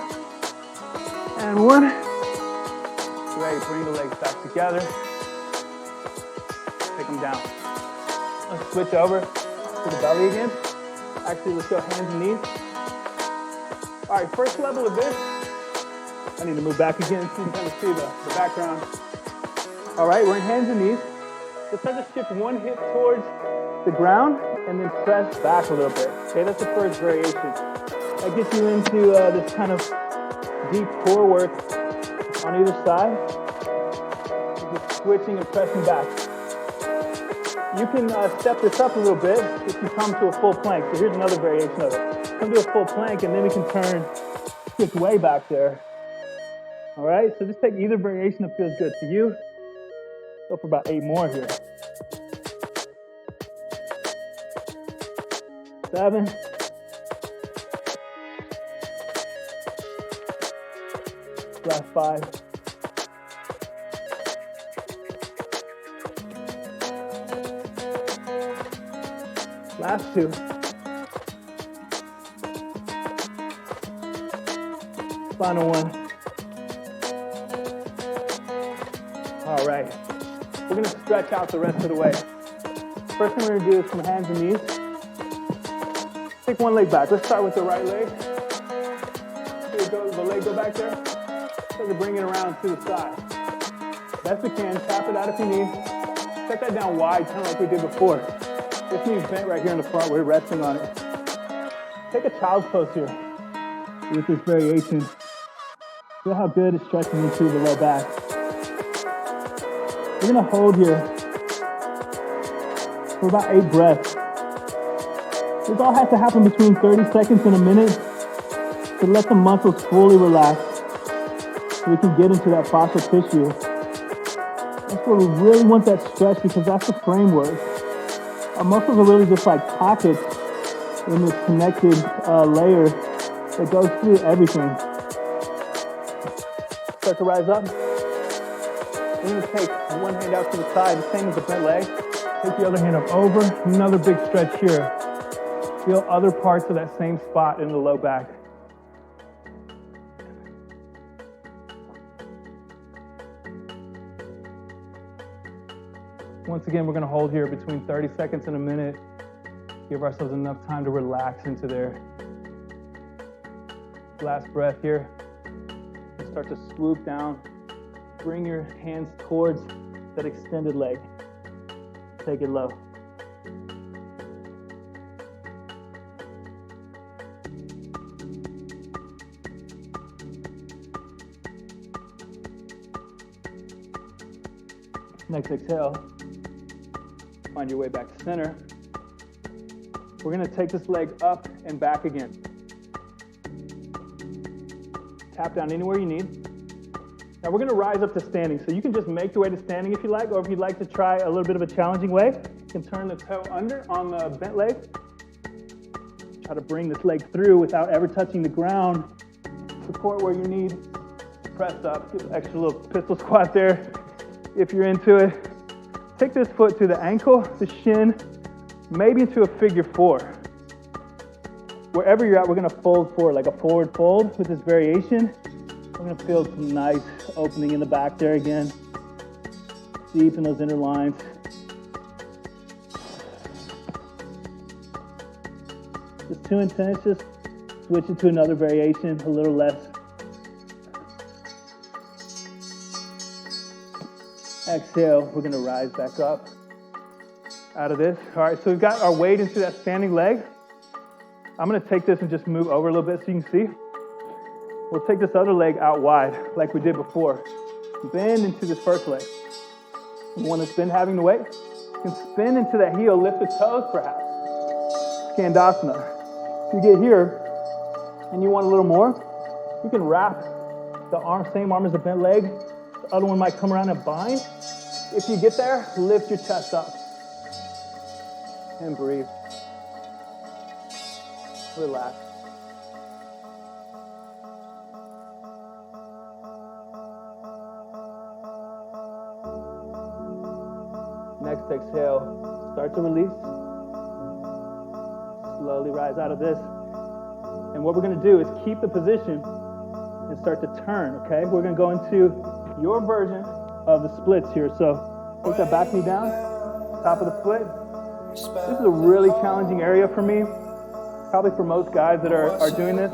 A: and 1. Great. Bring the legs back together. Take them down. Let's switch over to the belly again. Actually, let's go hands and knees. All right, first level of this. I need to move back again so you can kind of see the background. All right, we're in hands and knees. Let's start to shift one hip towards the ground and then press back a little bit. Okay, that's the first variation. That gets you into this kind of deep core work on either side. Just switching and pressing back. You can step this up a little bit if you come to a full plank. So here's another variation of it. Come to a full plank and then we can switch way back there. All right, so just take either variation that feels good to you. Go for about 8 more here. 7. Last 5. Last 2. Final 1. All right, we're going to stretch out the rest of the way. First thing we're going to do is from hands and knees. Take one leg back. Let's start with the right leg. Here we go, the leg go back there. Start to bring it around to the side. Best we can, tap it out if you need. Set that down wide, kind of like we did before. This knee's bent right here in the front. We're resting on it. Take a child's pose here with this variation. Feel how good it's stretching into the low back. We're going to hold here for about 8 breaths. This all has to happen between 30 seconds and a minute to let the muscles fully relax so we can get into that fascial tissue. That's where we really want that stretch because that's the framework. Our muscles are really just like pockets in this connected layer that goes through everything. Start to rise up. We're going to take one hand out to the side, the same as the bent leg. Take the other hand up over. Another big stretch here. Feel other parts of that same spot in the low back. Once again, we're going to hold here between 30 seconds and a minute. Give ourselves enough time to relax into there. Last breath here. And start to swoop down. Bring your hands towards that extended leg. Take it low. Next exhale. Find your way back to center. We're gonna take this leg up and back again. Tap down anywhere you need. Now we're gonna rise up to standing. So you can just make your way to standing if you like, or if you'd like to try a little bit of a challenging way, you can turn the toe under on the bent leg. Try to bring this leg through without ever touching the ground. Support where you need. Press up, give an extra little pistol squat there if you're into it. Take this foot to the ankle, the shin, maybe into a figure four. Wherever you're at, we're gonna fold forward, like a forward fold with this variation. We're gonna feel some nice opening in the back there again. Deep in those inner lines. Just too intense, just switch it to another variation, a little less. Exhale, we're gonna rise back up out of this. All right, so we've got our weight into that standing leg. I'm gonna take this and just move over a little bit so you can see. We'll take this other leg out wide, like we did before. Bend into this first leg. The one that's been having the weight. You can spin into that heel, lift the toes perhaps. Skandasana. If you get here and you want a little more, you can wrap the arm, same arm as the bent leg. The other one might come around and bind. If you get there, lift your chest up and breathe. Relax. Next exhale, start to release. Slowly rise out of this. And what we're gonna do is keep the position and start to turn, okay? We're gonna go into your version of the splits here. So take that back knee down, top of the foot. This is a really challenging area for me, probably for most guys that are doing this.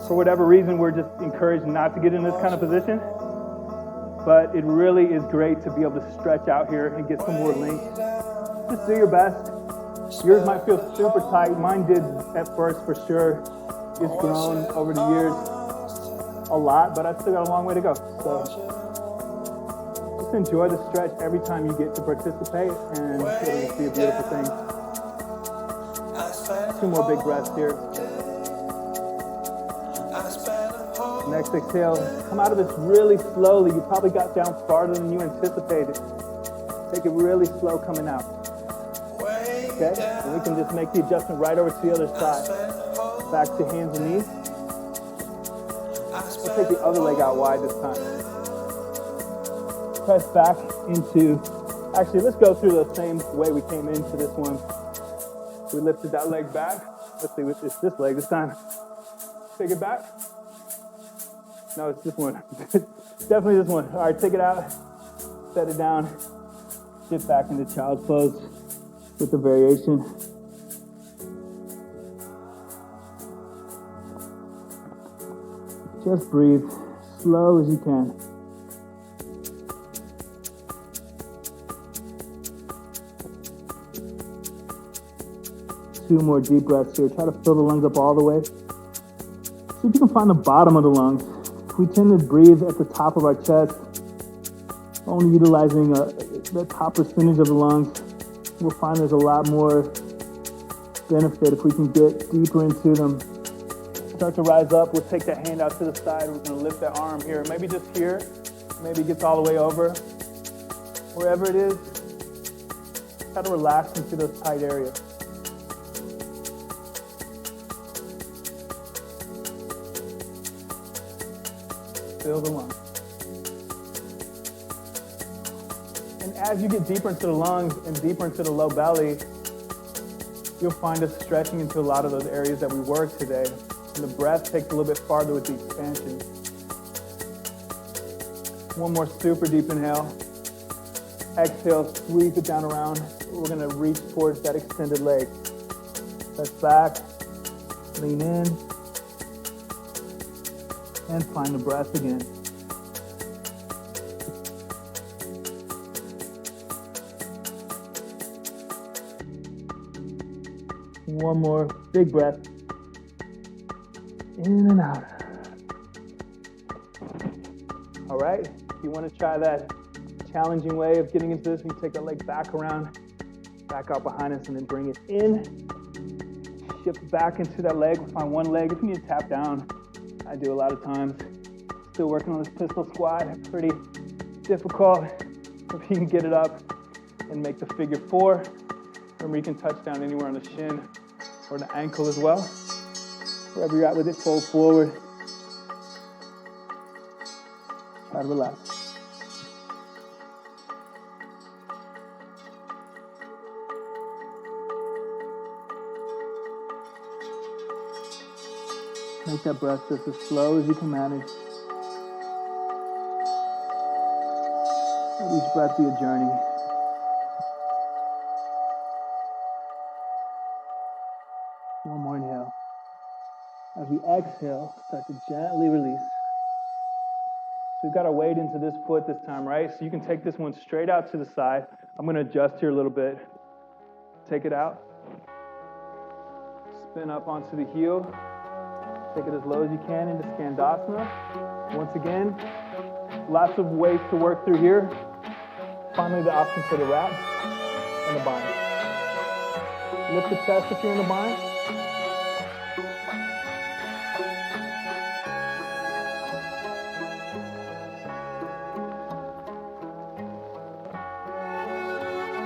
A: For whatever reason, we're just encouraged not to get in this kind of position. But it really is great to be able to stretch out here and get some more length. Just do your best. Yours might feel super tight. Mine did at first for sure. It's grown over the years a lot, but I still got a long way to go. So just enjoy the stretch every time you get to participate, and it'll be a beautiful thing. 2 more big breaths here. Next exhale, come out of this really slowly. You probably got down farther than you anticipated. Take it really slow coming out. Okay, and we can just make the adjustment right over to the other side. Back to hands and knees. We'll take the other leg out wide this time. Press back into, actually let's go through the same way we came into this one. We lifted that leg back. Let's see, it's this leg this time. Take it back. No, it's this one. Definitely this one. All right, take it out, set it down, get back into child's pose with the variation. Just breathe, slow as you can. Two more deep breaths here. Try to fill the lungs up all the way. See if you can find the bottom of the lungs. We tend to breathe at the top of our chest, only utilizing the top percentage of the lungs. We'll find there's a lot more benefit if we can get deeper into them. Start to rise up. We'll take that hand out to the side. We're going to lift that arm here. Maybe just here. Maybe it gets all the way over. Wherever it is, try to relax into those tight areas. Fill the lungs. And as you get deeper into the lungs and deeper into the low belly, you'll find us stretching into a lot of those areas that we worked today. And the breath takes a little bit farther with the expansion. One more super deep inhale. Exhale, sweep it down around. We're gonna reach towards that extended leg. Press back, lean in, and find the breath again. One more big breath. In and out. All right, if you want to try that challenging way of getting into this, you can take that leg back around back out behind us, and then bring it in. Shift back into that leg. We'll find one leg. If you need to tap down, I do a lot of times. Still working on this pistol squat. Pretty difficult. If you can get it up and make the figure four. Remember, you can touch down anywhere on the shin or the ankle as well. Wherever you're at with it, fold forward. Try to relax. Make that breath just as slow as you can manage. Let each breath be a journey. One more inhale. As we exhale, start to gently release. So we've got our weight into this foot this time, right? So you can take this one straight out to the side. I'm going to adjust here a little bit. Take it out. Spin up onto the heel. Take it as low as you can into Skandasana. Once again, lots of ways to work through here. Finally, the option for the wrap and the bind. Lift the chest if you're in the bind.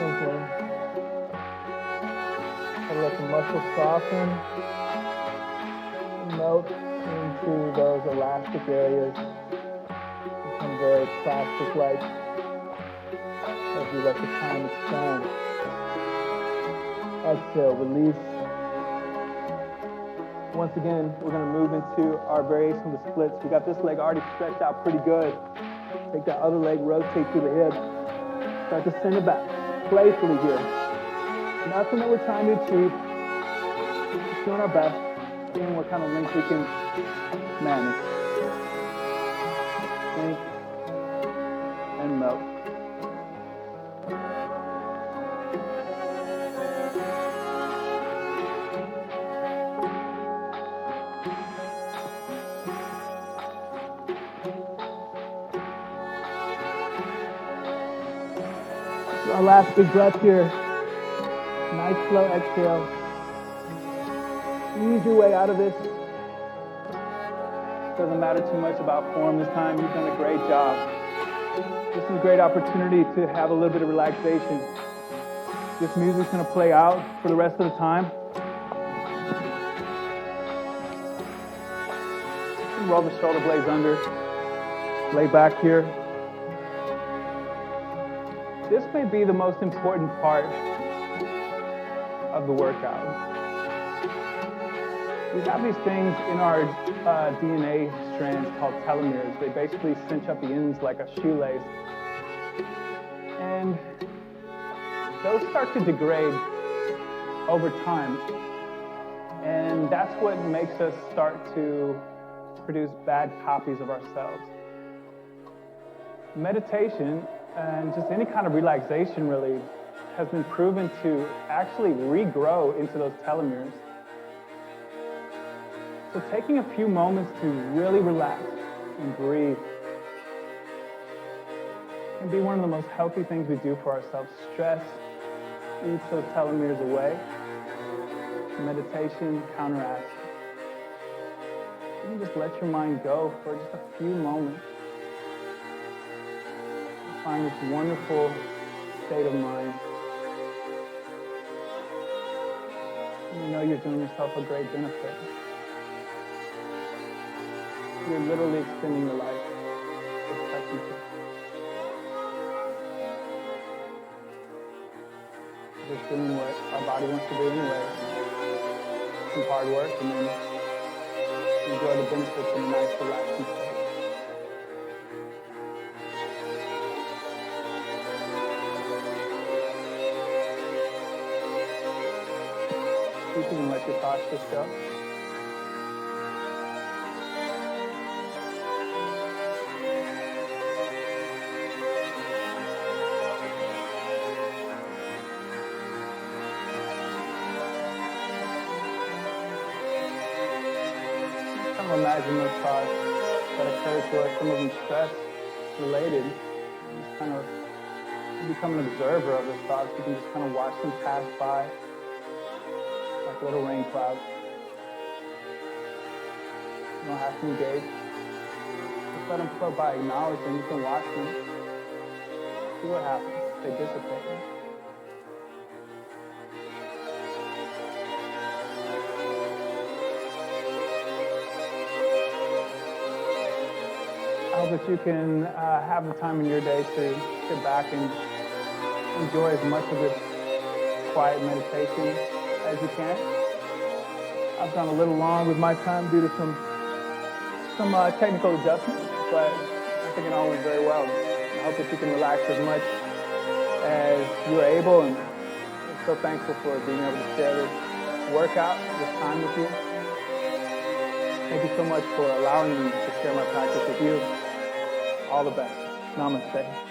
A: Okay. Let the muscles soften, melt into those elastic areas, become very plastic-like as we let the time expand. Exhale, release. Once again, we're going to move into our variation of the splits. We got this leg already stretched out pretty good. Take that other leg, rotate through the hip. Start to send it back, playfully here. Nothing that we're trying to achieve. Just doing our best, seeing what kind of length we can manage. Sink and melt. Our last big breath here. Nice slow exhale. Ease your way out of this. Doesn't matter too much about form this time. You've done a great job. This is a great opportunity to have a little bit of relaxation. This music's going to play out for the rest of the time. Roll the shoulder blades under. Lay back here. This may be the most important part of the workout. We have these things in our DNA strands called telomeres. They basically cinch up the ends like a shoelace. And those start to degrade over time. And that's what makes us start to produce bad copies of ourselves. Meditation and just any kind of relaxation really has been proven to actually regrow into those telomeres. So taking a few moments to really relax and breathe can be one of the most healthy things we do for ourselves. Stress eats those telomeres away. Meditation counteracts. You can just let your mind go for just a few moments. Find this wonderful state of mind. You know you're doing yourself a great benefit. You're literally extending your life. Just touching it. Just doing what our body wants to do anyway. Some hard work and then enjoy the benefits in a nice relaxing state. You can let your thoughts just go. Kind of imagine those thoughts that occur to us, some of them stress related. Just kind of
B: become an observer of those thoughts. You can just kind of watch them pass by like little rain clouds. You don't have to engage. Just let them flow by. Acknowledge them. You can watch them. See what happens. They dissipate. I hope that you can have the time in your day to sit back and enjoy as much of this quiet meditation as you can. I've gone a little long with my time due to some technical adjustments, but I think it all went very well. I hope that you can relax as much as you're able, and I'm so thankful for being able to share this workout, this time with you. Thank you so much for allowing me to share my practice with you. All the best. Namaste.